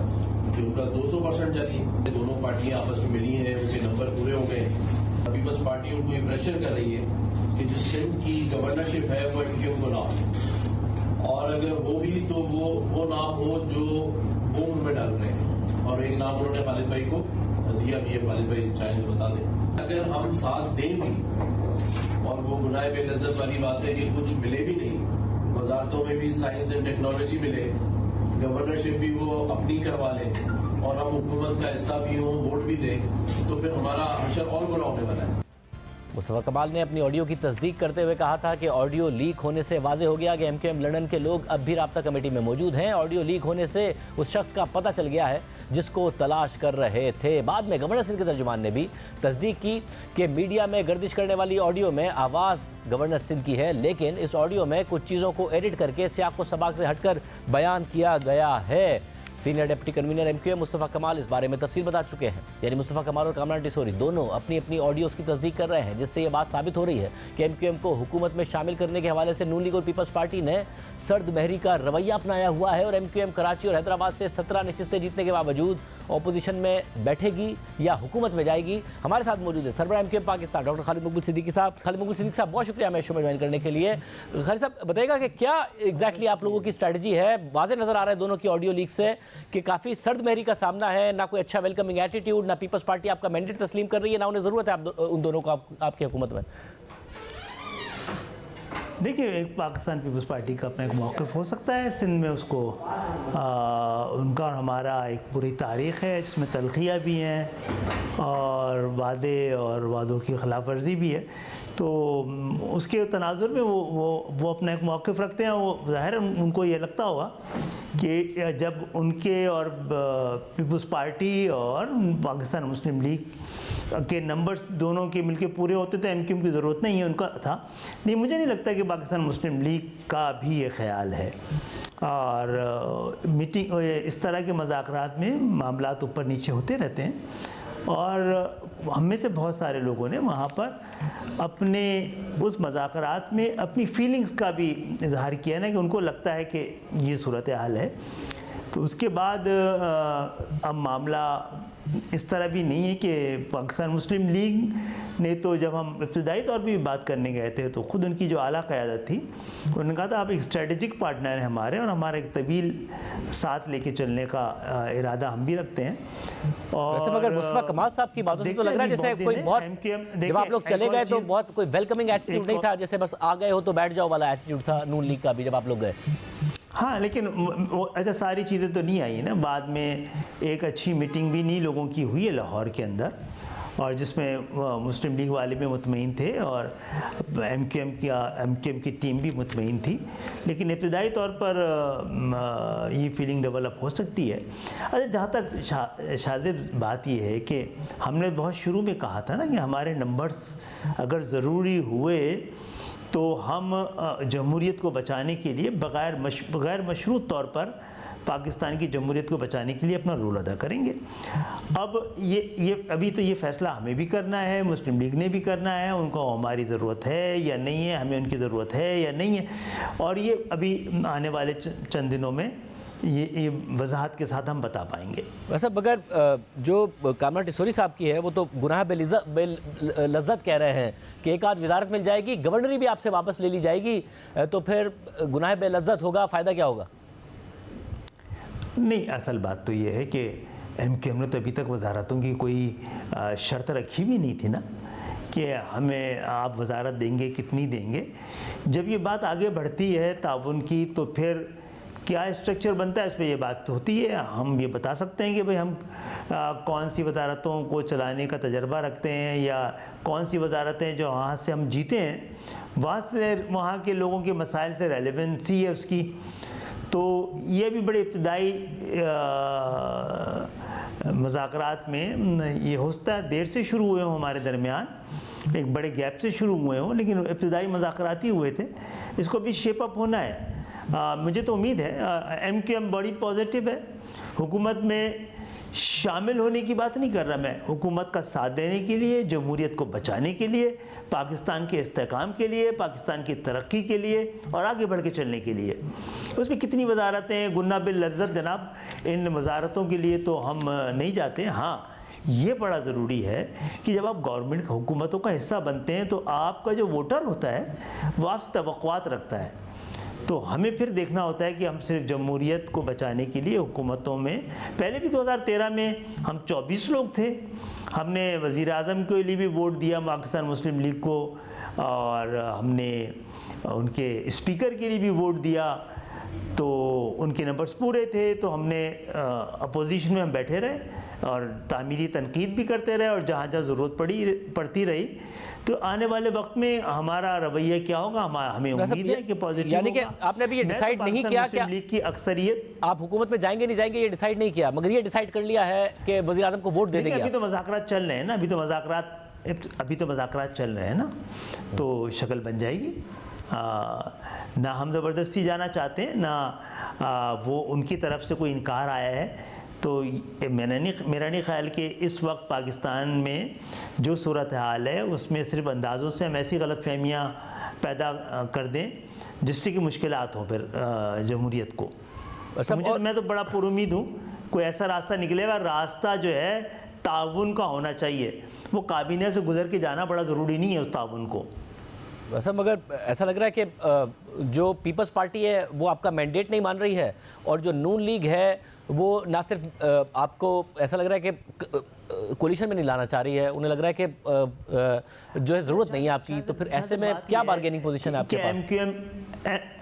कि उनका 200% जाती है। दोनों पार्टियां आपस में मिली हैं, उनके नंबर पूरे हो गए। पीपल्स पार्टी उनको ये प्रेशर कर रही है कि जो सिंध की गवर्नरशिप है वो एमक्यूएम को ना हो, और अगर वो भी तो वो नाम हो जो वो में डाल रहे हैं। और एक नाम उन्होंने खालिद भाई को दिया भी है, खालिद भाई चाहें तो बता दें। अगर हम साथ दें भी, और वो गुनाह बेलज़्ज़त वाली बात है कि कुछ मिले भी नहीं, वजारतों में भी साइंस एंड टेक्नोलॉजी मिले, गवर्नरशिप भी वो अपनी करवा लें, और हम हुकूमत का हिस्सा भी हों, वोट भी दें, तो फिर हमारा हशर और बुरा होने वाला है। मुस्तफा कमाल ने अपनी ऑडियो की तस्दीक करते हुए कहा था कि ऑडियो लीक होने से वाज़ेह हो गया कि एमक्यूएम लंदन के लोग अब भी राब्ता कमेटी में मौजूद हैं। ऑडियो लीक होने से उस शख्स का पता चल गया है जिसको तलाश कर रहे थे। बाद में गवर्नर सिंध के तर्जुमान ने भी तस्दीक की कि मीडिया में गर्दिश करने वाली ऑडियो में आवाज़ गवर्नर सिंध की है, लेकिन इस ऑडियो में कुछ चीज़ों को एडिट करके सियाक व सबाक से हटकर बयान किया गया है। Senior deputy convener MQM Mustafa कमाल इस बारे में तफसील बता चुके हैं। यानी मुस्तफा कमाल और कामरान टिसोरी दोनों अपनी अपनी ऑडियोज़ की तस्दीक कर रहे हैं, जिससे ये बात साबित हो रही है कि एमक्यूएम को हुकूमत में शामिल करने के हवाले से नून लीग और पीपल्स पार्टी ने सर्द महरी का रवैया अपनाया हुआ है। और एमक्यूएम कराची और हैदराबाद से 17 नशिस्तें जीतने के बावजूद अपोजिशन में बैठेगी या हुकूमत में जाएगी। हमारे साथ मौजूद है सरबराह एमक्यूएम पाकिस्तान डॉक्टर खालिद मकबूल सिद्दीकी साहब। खालिद मकबूल सिद्दीकी साहब, बहुत शुक्रिया हमें शो में ज्वाइन करने के लिए। खालिद साहब, बताइएगा कि क्या एग्जैक्टली आप लोगों की स्ट्रैटेजी है? वाज़ेह नज़र आ रहा है दोनों की ऑडियो लीक से कि काफ़ी सर्द महरी का सामना है, ना कोई अच्छा वेलकमिंग एटीट्यूड, ना पीपल्स पार्टी आपका मैंडेट तस्लीम कर रही है, ना उन्हें ज़रूरत है उन दोनों को आपकी हुकूमत में। देखिए, एक पाकिस्तान पीपल्स पार्टी का अपना एक मौक़िफ़ हो सकता है सिंध में, उसको उनका और हमारा एक पूरी तारीख़ है जिसमें तलख़ियाँ भी हैं और वादे और वादों की खिलाफ वर्जी भी है। तो उसके तनाजुर में वो अपना एक मौक़िफ़ रखते हैं। वो ज़ाहिर उनको ये लगता होगा कि जब उनके और पीपल्स पार्टी और पाकिस्तान मुस्लिम लीग के नंबर्स दोनों के मिलके पूरे होते तो एमक्यूएम की ज़रूरत नहीं है, उनका था। नहीं, मुझे नहीं लगता कि पाकिस्तान मुस्लिम लीग का भी ये ख्याल है। और मीटिंग इस तरह के मज़ाकरात में मामलात ऊपर नीचे होते रहते हैं, और हम में से बहुत सारे लोगों ने वहाँ पर अपने उस मज़ाकरात में अपनी फीलिंग्स का भी इजहार किया ना, कि उनको लगता है कि ये सूरत हाल है। तो उसके बाद अब मामला इस तरह भी नहीं है कि पाकिस्तान मुस्लिम लीग ने, तो जब हम इब्तिदाई तौर पर भी बात करने गए थे तो ख़ुद उनकी जो आला क़यादत थी उन्होंने कहा था आप एक स्ट्रेटजिक पार्टनर हैं हमारे, और हमारा एक तवील साथ लेके चलने का इरादा हम भी रखते हैं। और मगर मुस्तफा कमाल साहब की बातों से तो लग रहा है जैसे कोई बहुत, जब आप लोग चले गए तो बहुत कोई वेलकमिंग एटीट्यूड नहीं था, जैसे बस आ गए हो तो बैठ जाओ वाला एटीट्यूड था नून लीग का भी जब आप लोग गए। हाँ, लेकिन वो अच्छा सारी चीज़ें तो नहीं आई ना। बाद में एक अच्छी मीटिंग भी नहीं लोगों की हुई है लाहौर के अंदर, और जिसमें मुस्लिम लीग वाले भी मुतमईन थे और एमक्यूएम की टीम भी मुतमईन थी। लेकिन इब्तिदाई तौर पर ये फीलिंग डेवलप हो सकती है। अच्छा, जहाँ तक शाज़िब बात ये है कि हमने बहुत शुरू में कहा था ना कि हमारे नंबर्स अगर ज़रूरी हुए तो हम जमहूरियत को बचाने के लिए बग़ैर मशरूत तौर पर पाकिस्तान की जमहूरियत को बचाने के लिए अपना रोल अदा करेंगे। अब ये अभी तो ये फ़ैसला हमें भी करना है, मुस्लिम लीग ने भी करना है, उनको हमारी ज़रूरत है या नहीं है, हमें उनकी ज़रूरत है या नहीं है। और ये अभी आने वाले चंद दिनों में ये वजाहत के साथ हम बता पाएंगे। वैसे बगैर जो कामरान टिसोरी साहब की है वो तो गुनाह बेलज़्ज़त कह रहे हैं कि एक आध वजारत मिल जाएगी, गवर्नरी भी आपसे वापस ले ली जाएगी, तो फिर गुनाह बेलज़्ज़त होगा, फ़ायदा क्या होगा? नहीं, असल बात तो ये है कि एमक्यूएम ने तो अभी तक वजारतों की कोई शर्त रखी भी नहीं थी ना, कि हमें आप वजारत देंगे, कितनी देंगे। जब ये बात आगे बढ़ती है ताउन की, तो फिर क्या स्ट्रक्चर बनता है, इस पर ये बात होती है। हम ये बता सकते हैं कि भाई हम कौन सी वजारतों को चलाने का तजर्बा रखते हैं, या कौन सी वजारतें जो वहाँ से हम जीते हैं, वहाँ के लोगों के मसाइल से रेलेवेंसी है उसकी। तो ये भी बड़े इब्तिदाई मज़ाकरात में ये होता है, देर से शुरू हुए हों हमारे दरमियान, एक बड़े गैप से शुरू हुए हों, लेकिन इब्तिदाई मज़ाकरात ही हुए थे। इसको भी शेप अप होना है। मुझे तो उम्मीद है एमक्यूएम बड़ी पॉजिटिव है। हुकूमत में शामिल होने की बात नहीं कर रहा मैं, हुकूमत का साथ देने के लिए, जमहूरियत को बचाने के लिए, पाकिस्तान के इस्तेकाम के लिए, पाकिस्तान की तरक्की के लिए और आगे बढ़ के चलने के लिए। उसमें कितनी वजारतें, गुन्ना बिल लज्जत जनाब, इन वजारतों के लिए तो हम नहीं जाते। हाँ, ये बड़ा ज़रूरी है कि जब आप गवर्नमेंट हुकूमतों का हिस्सा बनते हैं तो आपका जो वोटर होता है वो आपसे तवक्कुआत रखता है। तो हमें फिर देखना होता है कि हम सिर्फ जमहूरियत को बचाने के लिए हुकूमतों में, पहले भी 2013 में हम 24 लोग थे, हमने वज़ीर आज़म के लिए भी वोट दिया पाकिस्तान मुस्लिम लीग को, और हमने उनके स्पीकर के लिए भी वोट दिया, तो उनके नंबर्स पूरे थे, तो हमने अपोजिशन में हम बैठे रहे और तामीरी तनकीद भी करते रहे, और जहाँ जहाँ ज़रूरत पड़ती रही। तो आने वाले वक्त में हमारा रवैया क्या होगा, हमें उम्मीद है कि पॉजिटिव यानी कि होगा। आपने अभी ये डिसाइड नहीं किया कि लीग की अक्सरियत, आप हुकूमत में जाएंगे नहीं जाएंगे, ये डिसाइड नहीं किया, मगर ये डिसाइड कर लिया है कि वज़ीर आज़म को वोट दे देंगे। अभी तो मज़ाकरात चल रहे हैं ना, अभी तो मज़ाकरात चल रहे हैं ना, तो शक्ल बन जाएगी। ना हम ज़बरदस्ती जाना चाहते हैं, ना वो उनकी तरफ से कोई इनकार आया है। तो मेरा नहीं ख्याल कि इस वक्त पाकिस्तान में जो सूरत हाल है उसमें सिर्फ अंदाज़ों से हम ऐसी गलतफहमियाँ पैदा कर दें जिससे कि मुश्किलात हों फिर जमहूरियत को। मैं तो बड़ा पुरुमीद हूँ कोई ऐसा रास्ता निकलेगा। रास्ता जो है ताउन का होना चाहिए, वो काबीना से गुजर के जाना बड़ा ज़रूरी नहीं है उस ताउन को। वैसा मगर ऐसा लग रहा है कि जो पीपल्स पार्टी है वो आपका मैंडेट नहीं मान रही है, और जो नून लीग है वो ना सिर्फ आपको ऐसा लग रहा है कि कोलिशन में नहीं लाना चाह रही है, उन्हें लग रहा है कि जो है ज़रूरत नहीं है आपकी। तो फिर ऐसे में क्या बार्गेनिंग पोजीशन है आपके पास?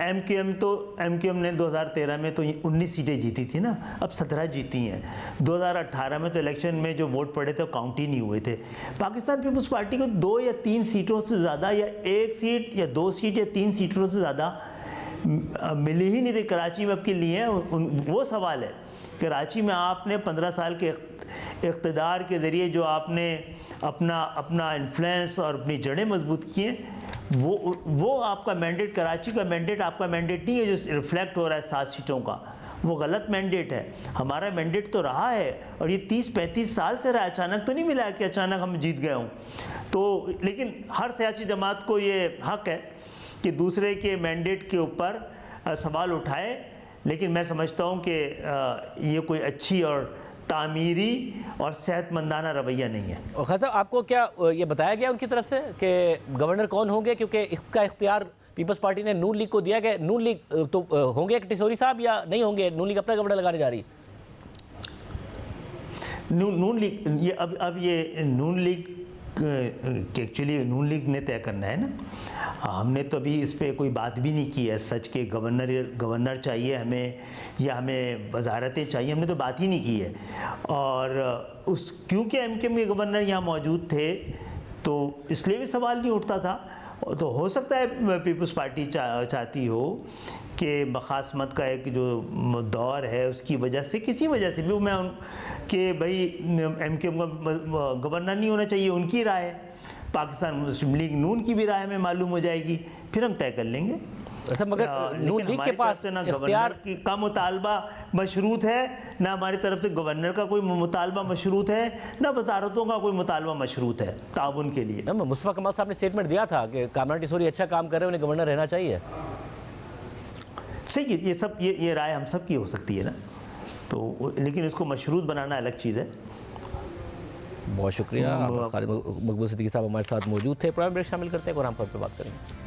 एमक्यूएम ने 2013 में तो 19 सीटें जीती थी ना, अब 17 जीती हैं। 2018 में तो इलेक्शन में जो वोट पड़े थे वो काउंट ही नहीं हुए थे। पाकिस्तान पीपल्स पार्टी को 2 या 3 सीटों से ज़्यादा, या 1 सीट या 2 सीट या 3 सीटों से ज़्यादा मिली ही नहीं थी कराची में अब के लिए। वो सवाल है, कराची में आपने 15 साल के इक़्तिदार के ज़रिए जो आपने अपना इन्फ्लुएंस और अपनी जड़ें मजबूत किए, वो आपका मैंडेट, कराची का मैंडेट आपका मैंडेट नहीं है जो रिफ्लेक्ट हो रहा है 7 सीटों का, वो गलत मैंडेट है। हमारा मैंडेट तो रहा है और ये 30-35 साल से रहा है, अचानक तो नहीं मिला है कि अचानक हम जीत गए हों। तो लेकिन हर सियासी जमात को ये हक़ है कि दूसरे के मैंडेट के ऊपर सवाल उठाए, लेकिन मैं समझता हूँ कि ये कोई अच्छी और तामीरी और सेहतमंदाना रवैया नहीं है। और ख़ासा आपको क्या ये बताया गया उनकी तरफ से कि गवर्नर कौन होंगे, क्योंकि इसका इख्तियार पीपल्स पार्टी ने नून लीग को दिया गया? नून लीग तो होंगे टिसोरी साहब या नहीं होंगे? नून लीग अपना गवर्नर लगाने जा रही है? नून लीग ये अब ये नून लीग एक्चुअली नून लीग ने तय करना है ना। हमने तो अभी इस पर कोई बात भी नहीं की है सच के गवर्नर चाहिए हमें या हमें वजारतें चाहिए, हमने तो बात ही नहीं की है। और क्योंकि एमक्यूएम के गवर्नर यहाँ मौजूद थे तो इसलिए भी सवाल नहीं उठता था। तो हो सकता है पीपल्स पार्टी चाहती हो कि मखासमत का एक जो दौर है उसकी वजह से, किसी वजह से भी मैं कि भाई एमक्यूएम का गवर्नर नहीं होना चाहिए, उनकी राय, पाकिस्तान मुस्लिम लीग नून की भी राय में मालूम हो जाएगी, फिर हम तय कर लेंगे। अच्छा, मगर नून लीग के पास ना गवर्नर का मुतालबा मशरूत है, ना हमारी तरफ से गवर्नर का कोई मुतालबा मशरूत है, ना वजारतों का कोई मुतालबा मशरूत है ताउन के लिए। मुस्तफा कमाल साहब ने स्टेटमेंट दिया था कि कामरान टिसोरी अच्छा काम कर रहे हैं, उन्हें गवर्नर रहना चाहिए। सही, ये राय हम सब की हो सकती है ना, तो लेकिन इसको मशरूत बनाना अलग चीज़ है। बहुत शुक्रिया। खालिद मकबूल सिद्दीकी साहब हमारे साथ मौजूद थे। प्रोग्राम ब्रेक शामिल करते हैं और हम पर बात करेंगे।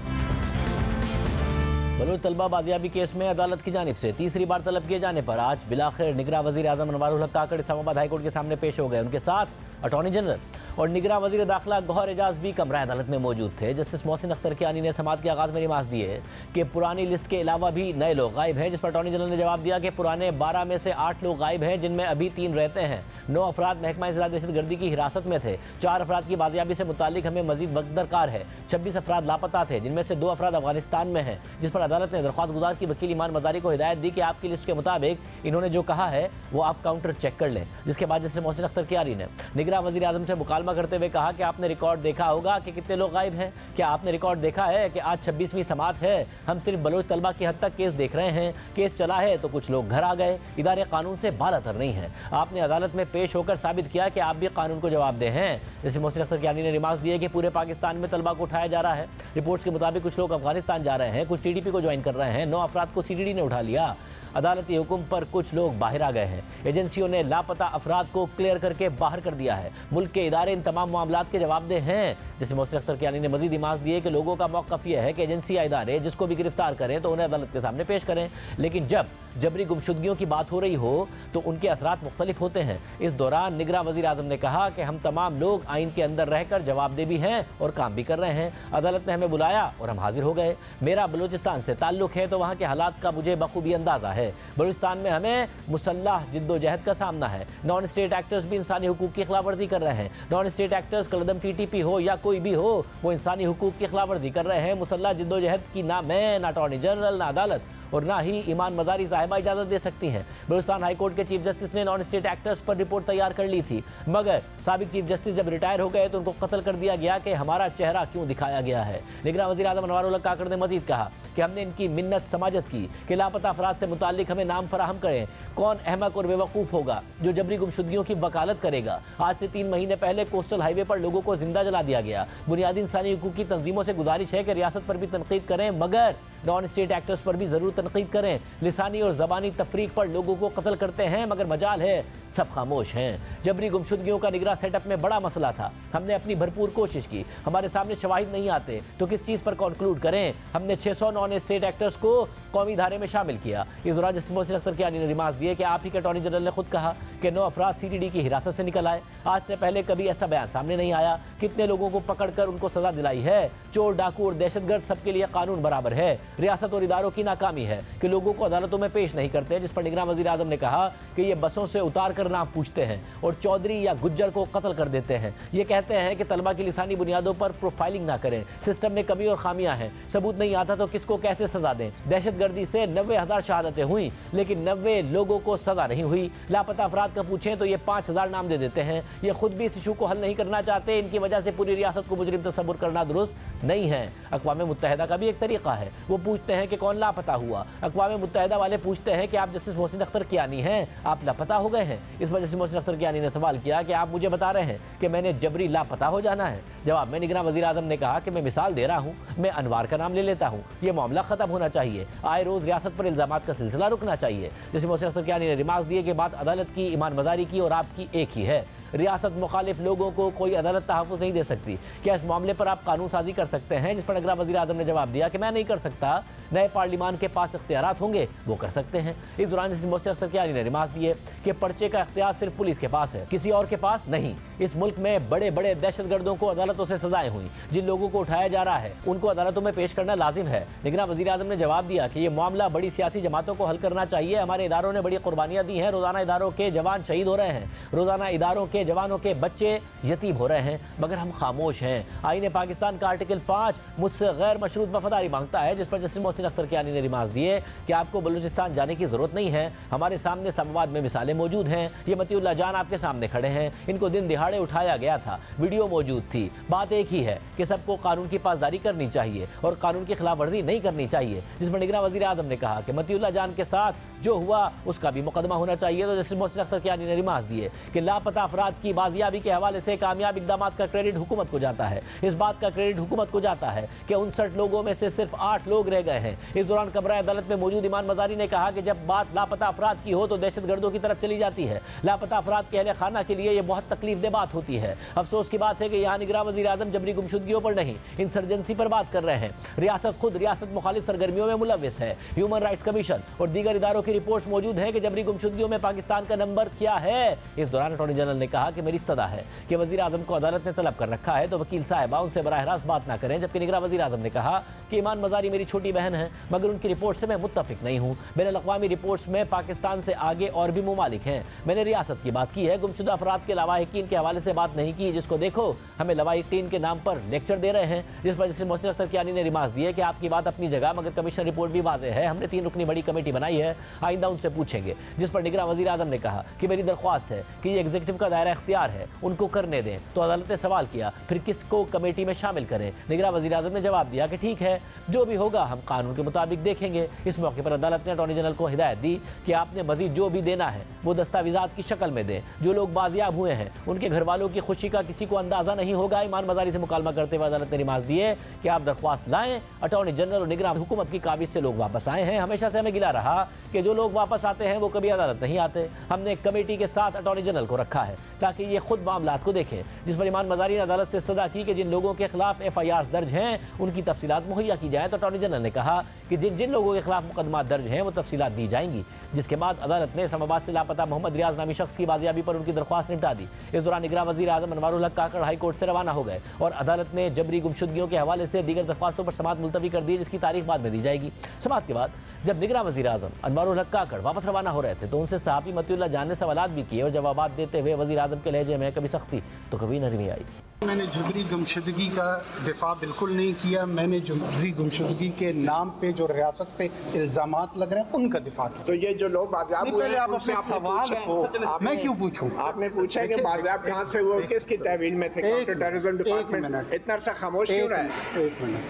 बलोच तलबा बाजियाबी केस में अदालत की जानिब से तीसरी बार तलब किए जाने पर आज बिलाखिर निगरां वज़ीर आज़म अनवारुल हक काकड़ इस्लामाबाद हाई कोर्ट के सामने पेश हो गए। उनके साथ अटॉर्नी जनरल और निगरां वज़ीर दाखिला गौहर एजाज भी कमरा अदालत में मौजूद थे। जस्टिस मोहसिन अख्तर कियानी ने समाअत के आगाज़ में रिमार्क्स दिए कि पुरानी लिस्ट के अलावा भी नए लोग गायब हैं, जिस पर अटॉर्नी जनरल ने जवाब दिया कि पुराने 12 में से 8 लोग गायब हैं, जिनमें अभी 3 रहते हैं। 9 अफराद महकमा इंसदाद दहशतगर्दी की हिरासत में थे। 4 अफराद की बाजियाबी से मुतालिक हमें मजीद वक्त दरकार है। 26 अफराद लापता थे, जिनमें से 2 अफराद अफगानिस्तान में हैं, जिस पर अदालत ने दरख्वास्त गुजार की वकील ईमान मजारी को हिदायत दी कि आपकी लिस्ट के मुताबिक इन्होंने जो कहा है वो आप काउंटर चेक कर लें। जिसके बाद जस्टिस मोहसिन अख्तर कियानी ने निगरां वज़ीर आज़म से मुकालमा करते हुए कहा कि आपने रिकॉर्ड देखा होगा कि कितने लोग गायब हैं। क्या आपने रिकॉर्ड देखा है कि आज 26वीं समाअत है? हम सिर्फ बलोच तलबा की हद तक केस देख रहे हैं। केस चला है तो कुछ लोग घर आ गए। इदारे कानून से बालातर नहीं है। आपने अदालत में पेश होकर साबित किया कि आप भी कानून को जवाब दे हैं। जैसे मोहसिन अख्तर कियानी ने रिमार्क्स दिए कि पूरे पाकिस्तान में तलबा को उठाया जा रहा है। रिपोर्ट्स के मुताबिक कुछ लोग अफगानिस्तान जा रहे हैं, कुछ TDP को ज्वाइन कर रहे हैं। 9 अफराद को CDD ने उठा लिया। अदालती हुक्म पर कुछ लोग बाहर आ गए हैं। एजेंसियों ने लापता अफराद को क्लियर करके बाहर कर दिया है। मुल्क के इदारे इन तमाम मामलात के जवाबदेह हैं। जैसे मोहसिन अख्तर कियानी ने मजीद इमाज दिए कि लोगों का मौक़िफ़ यह है कि एजेंसी या इदारे जिसको भी गिरफ्तार करें तो उन्हें अदालत के सामने पेश करें, लेकिन जब जबरी गुमशुदगियों की बात हो रही हो तो उनके असरात मुख्तलिफ होते हैं। इस दौरान निगरां वज़ीर आज़म ने कहा कि हम तमाम लोग आइन के अंदर रहकर जवाबदेह भी हैं और काम भी कर रहे हैं। अदालत ने हमें बुलाया और हम हाजिर हो गए। मेरा बलूचिस्तान से ताल्लुक़ है तो वहाँ के हालात का मुझे बखूबी अंदाज़ा है। बलूचिस्तान में हमें मुसल्लह जिद्दोजहद का सामना है। नॉन स्टेट एक्टर्स भी इंसानी हुकूक की खिलाफवर्जी कर रहे हैं। नॉन स्टेट एक्टर्स कलदम TTP हो या कोई भी हो, वो इंसानी हुकूक की खिलाफवर्जी कर रहे हैं। मुसल्लह जिद्दोजहद की ना मैं, ना अटॉर्नी जनरल, ना अदालत और ना ही ईमान मजारी साहिबा इजाज़त दे सकती हैं। बलूचिस्तान हाई कोर्ट के चीफ जस्टिस ने नॉन स्टेट एक्टर्स पर रिपोर्ट तैयार कर ली थी, मगर साबिक चीफ जस्टिस जब रिटायर हो गए तो उनको कत्ल कर दिया गया कि हमारा चेहरा क्यों दिखाया गया है। निगरान वज़ीर आज़म अनवारुल हक काकड़ ने मजीद कहा कि हमने इनकी मिन्नत समाजत की कि लापता अफराद से मुताल्लिक हमें नाम फराहम करें। कौन अहमक और बेवकूफ़ होगा जो जबरी गुमशुदगियों की वकालत करेगा। आज से 3 महीने पहले कोस्टल हाईवे पर लोगों को जिंदा जला दिया गया। बुनियादी इंसानी हुकूक की तंजीमों से गुजारिश है कि रियासत पर भी तनकीद करें, मगर नॉन स्टेट एक्टर्स पर भी ज़रूर तनकीद करें। लिसानी और ज़बानी तफरीक पर लोगों को कत्ल करते हैं, मगर मजाल है सब खामोश हैं। जबरी गुमशुदगियों का निगरान सेटअप में बड़ा मसला था। हमने अपनी भरपूर कोशिश की, हमारे सामने शवाहिद नहीं आते तो किस चीज़ पर कंक्लूड करें। हमने 600 नॉन स्टेट एक्टर्स को कौमी धारे में शामिल किया। इस दौरान जस्टिस मोहसिन अख्तर कियानी ने रिमार्क दिए कि आप ही के अटॉर्नी जनरल ने खुद कहा कि 9 अफराद CTD की हिरासत से निकल आए। आज से पहले कभी ऐसा बयान सामने नहीं आया। कितने लोगों को पकड़कर उनको सजा दिलाई है। चोर, डाकू और दहशतगर्द सबके लिए कानून बराबर है। रियासत और इदारों की नाकामी है कि लोगों को अदालतों में पेश नहीं करते, जिस पर निगरान वज़ीर आज़म ने कहा कि ये बसों से उतार कर नाम पूछते हैं और चौधरी या गुज्जर को कत्ल कर देते हैं। ये कहते हैं कि तलबा की लिसानी बुनियादों पर प्रोफाइलिंग ना करें। सिस्टम में कमी और खामियां हैं। सबूत नहीं आता तो किसको कैसे सजा दें। दहशतगर्दी से 90,000 शहादतें हुई, लेकिन 90 लोगों को सजा नहीं हुई। लापता अफराद का पूछें तो ये 5,000 नाम दे देते हैं। ये खुद भी इस इशू को हल नहीं करना चाहते। इनकी वजह से पूरी रियासत को मुजरिम तस्वुर करना दुरुस्त नहीं है। अक़वाम मुत्तहिदा का भी एक तरीका है, वो पूछते हैं कि कौन लापता हुआ। अक़वाम मुत्तहिदा वाले पूछते हैं कि आप जस्टिस मोहसिन अख्तर कियानी हैं, आप लापता हो गए हैं। इस पर जस्टिस मोहसिन अख्तर कियानी ने सवाल किया कि आप मुझे बता रहे हैं कि मैंने जबरी लापता हो जाना है। जवाब में निगरान वज़ीर आज़म ने कहा कि मैं मिसाल दे रहा हूँ, मैं अनवार का नाम ले लेता हूँ। ये मामला ख़त्म होना चाहिए। आए रोज़ रियासत पर इल्ज़ामात का सिलसिला रुकना चाहिए। जस्टिस मोहसिन अख्तर कियानी ने रिमार्क दिए कि बात अदालत की, ईमान मज़ारी की और आपकी एक ही है। रियासत मुखालिफ लोगों को कोई अदालत तहफ़्फ़ुज़ नहीं दे सकती। क्या इस मामले पर आप कानून साजी कर सकते हैं? जिस पर निगरान वज़ीर आज़म ने जवाब दिया कि मैं नहीं कर सकता। नए पार्लिमान के पास इख्तियारात होंगे, वो कर सकते हैं। इस दौरान जस्टिस मोहसिन अख्तर कियानी ने रिमार्क दिए कि पर्चे का इख्तियार सिर्फ पुलिस के पास है, किसी और के पास नहीं। इस मुल्क में बड़े बड़े दहशतगर्दों को अदालतों से सजाएं हुई। जिन लोगों को उठाया जा रहा है उनको अदालतों में पेश करना लाजिम है। निगरान वज़ीर आज़म ने जवाब दिया कि ये मामला बड़ी सियासी जमातों को हल करना चाहिए। हमारे इदारों ने बड़ी कुर्बानियाँ दी हैं। रोज़ाना इदारों के जवान शहीद हो रहे हैं, रोज़ाना इदारों के जवानों के बच्चे यतीम हो रहे हैं, मगर हम खामोश हैं। आईन पाकिस्तान का आर्टिकल 5 मुझसे गैर मशरूत वफादारी मांगता है, जिस पर जस्टिस मोहसिन अख्तर कियानी ने रिमार्क दिए कि आपको बलूचिस्तान जाने की जरूरत नहीं है। हमारे सामने इस्लामाबाद में मिसालें मौजूद हैं। ये मतीउल्लाह जान आपके सामने खड़े हैं, इनको दिन दिहाड़े उठाया गया था, वीडियो मौजूद थी। बात एक ही है कि सबको कानून की पासदारी करनी चाहिए और कानून की खिलाफ वर्जी नहीं करनी चाहिए। जिस पर निगरान वज़ीर आज़म ने कहा कि मतीउल्लाह जान के साथ जो हुआ उसका भी मुकदमा होना चाहिए। तो जस्टिस मोहसिन अख्तर कियानी ने रिमार्क दिए कि लापता अफराद की बाजियाबी के हवाले से कामयाब इक़दाम का क्रेडिट हुकूमत को जाता है। इस बात का क्रेडिट हुकूमत को जाता है कि 59 लोगों में से सिर्फ 8 लोग रह गए हैं। इस दौरान कमरा अदालत में मौजूद ईमान मज़ारी ने कहा कि जब बात लापता अफराद की हो तो दहशतगर्दों की तरफ चली जाती है। लापता अफराद के अहले खाना के लिए यह बहुत तकलीफदेह बात होती है। अफसोस की बात है कि यहाँ निगरान वज़ीर आज़म जबरी गुमशुदगियों पर नहीं, इंसर्जेंसी पर बात कर रहे हैं। रियासत खुद रियासत मुखालिफ सरगर्मियों में मुलव्विस है। ह्यूमन राइट्स कमीशन और दीगर इदारों की रिपोर्ट्स मौजूद है कि जबरी गुमशुदगियों में पाकिस्तान का नंबर क्या है। इस दौरान अटॉर्नी जनरल ने कहा कि मेरी सदा है कि वज़ीर आज़म को अदालत ने तलब कर रखा है तो वकील साहिबा उनसे बराह रास्त बात ना करें। जबकि निगरान वज़ीर आज़म ने कहा कि ईमान मज़ारी मेरी छोटी बहन है, मगर उनकी रिपोर्ट से मैं मुत्तफिक नहीं हूँ। बैनुल-अक़वामी रिपोर्ट्स में पाकिस्तान से आगे और भी ममालिक हैं। मैंने रियासत की बात की है, गुमशुदा अफराद के लवाहिकीन के हवाले से बात नहीं की, जिसको देखो हमें लवाहिकीन के नाम पर लेक्चर दे रहे हैं। जिस पर जस्टिस मोहसिन अख्तर कियानी ने रिमार्क दिए कि आपकी बात अपनी जगह, मगर कमीशन रिपोर्ट भी वाज़ेह है। हमने 3 रुकनी बड़ी कमेटी बनाई है, आइंदा उनसे पूछेंगे। जिस पर निगरान वज़ीर आज़म ने कहा कि मेरी दरख्वास्त है कि ये एग्जीक्यूटिव का दायरा दायरा इख्तियार है, उनको करने दें। तो अदालत ने सवाल किया, फिर किसको कमेटी में शामिल करें? निगरान वज़ीर-ए-आज़म ने जवाब दिया कि ठीक है, जो भी होगा हम कानून के मुताबिक देखेंगे। इस मौके पर अदालत ने अटॉर्नी जनरल को हिदायत दी कि आपने मजीद जो भी देना है वो दस्तावेज़ात की शक्ल में दें। जो लोग बाजियाब हुए हैं उनके घर वालों की खुशी का किसी को अंदाज़ा नहीं होगा। ईमान मज़ारी से मुकालमा करते हुए अदालत ने रिमार्क दिए कि आप दरख्वास्त लाएं। अटॉर्नी जनरल और निगरान हुकूमत की काबिज से लोग वापस आए हैं। हमेशा से हमें गिला रहा कि जो लोग वापस आते हैं वो कभी अदालत नहीं आते। हमने एक कमेटी के साथ अटॉर्नी जनरल को रखा है ताकि ये खुद मामलात को देखें, जिस पर ईमान मज़ारी ने अदालत से इस्तदा की कि जिन लोगों के खिलाफ FIR दर्ज हैं उनकी तफसीलात मुहैया की जाए। तो अटॉर्नी जनरल ने कहा कि जिन जिन लोगों के खिलाफ मुकदमा दर्ज हैं वो तफसीलात दी जाएंगी। जिसके बाद अदालत ने इस्लामाबाद से लापता मोहम्मद रियाज नामी शख्स की बाजियाबी पर उनकी दरख्वास्त निपटा दी। इस दौरान निगरान वज़ीर-ए-आज़म अनवारुल हक काकड़ हाई कोर्ट से रवाना हो गए और अदालत ने जबरी गुमशुदगियों के हवाले से दीगर दरख्वास्तों पर समाअत मुलतवी कर दी, जिसकी तारीख बाद में दी जाएगी। समाअत के बाद जब निगरान वज़ीर-ए-आज़म अनवारुल हक काकड़ वापस रवाना हो रहे थे तो उनसे सहाफ़ी मतिउल्लाह जान ने सवालात भी किए और जवाबात देते हुए वज़ीर-ए-आज़म के लहजे में कभी सख्ती तो कभी नरमी आई। मैंने जबरी गुमशुदगी का दिफा बिल्कुल नहीं किया। मैंने जबरी गुमशुदगी के नाम पे जो रियासत पे इल्ज़ामात लग रहे हैं उनका दिफा किया। तो ये जो लोग बाज़ाब हुए हैं, उनसे आपने सवाल पूछा, मैं क्यों पूछूं? आपने पूछा है कि बाज़ाब कहाँ से वो किसकी तहवील में थे? काउंटर टेररिज्म डिपार्टमेंट इतना अरसा खामोश क्यों रहा है? एक मिनट,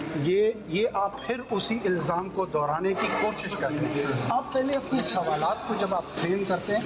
ये आप फिर उसी इल्ज़ाम को दोहराने की कोशिश करते हैं। आप पहले अपने सवालात को जब आप फ्रेम करते हैं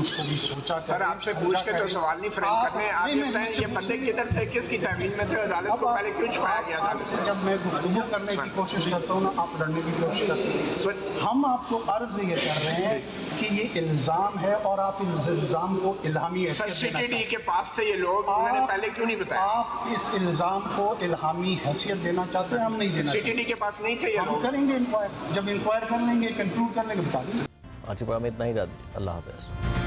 उसको भी सोचा करें। सर आपसे पूछ के तो सवाल नहीं फ्रेम करने। आप ये बताएं ये बंदे किधर थे, किसकी तहवील में थे, अदालत को पहले क्यों छुपाया गया था? जब मैं गुफ्तगू करने की कोशिश करता हूँ ना, आप लड़ने की कोशिश करते हैं। हम आपको अर्ज ये कर रहे हैं कि ये इल्ज़ाम है और आप इस इल्ज़ाम को इल्हामी CTD के पास से ये लोग उन्होंने पहले क्यों नहीं बताया? आप इस इल्ज़ाम को इल्हामी हैसियत देना चाहते हैं, हम नहीं देना। CTD के पास नहीं चाहिए, हम करेंगे इंक्वायर, जब इंक्वायर कर लेंगे, कंक्लूड कर लेंगे, बता देंगे। आज के प्रोग्राम में इतना ही। अल्लाह हाफ़िज़।